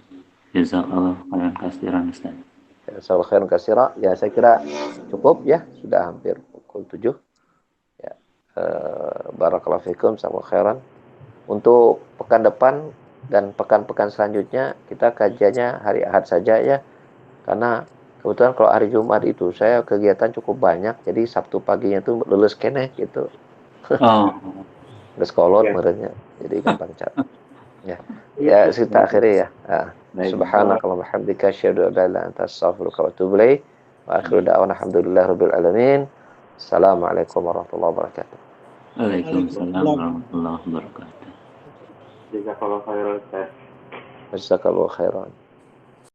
jazakallah khairan katsiran Ustaz. Jazakallahu khairan katsira. Ya saya kira cukup ya, sudah hampir pukul 7. Ya. Barakallahu fikum, jazakallahu khairan. Untuk pekan depan dan pekan-pekan selanjutnya kita kajiannya hari Ahad saja ya. Karena kebetulan kalau hari Jumat itu saya kegiatan cukup banyak, jadi Sabtu paginya tuh lulus kene gitu. Oh. Lulus kolot merenya. Jadi gampang cat. Ya. Ya, kita akhiri ya. Subhanakallahumma hamdika asyhadu an la ilaha illa anta astaghfiruka wa atubu ilaik. Wa akhiru da'wana alhamdulillahirabbil alamin. Assalamualaikum warahmatullahi wabarakatuh. Waalaikumsalam warahmatullahi wabarakatuh. Jazakallahu khairan, Ustaz. Jazakallahu khairan.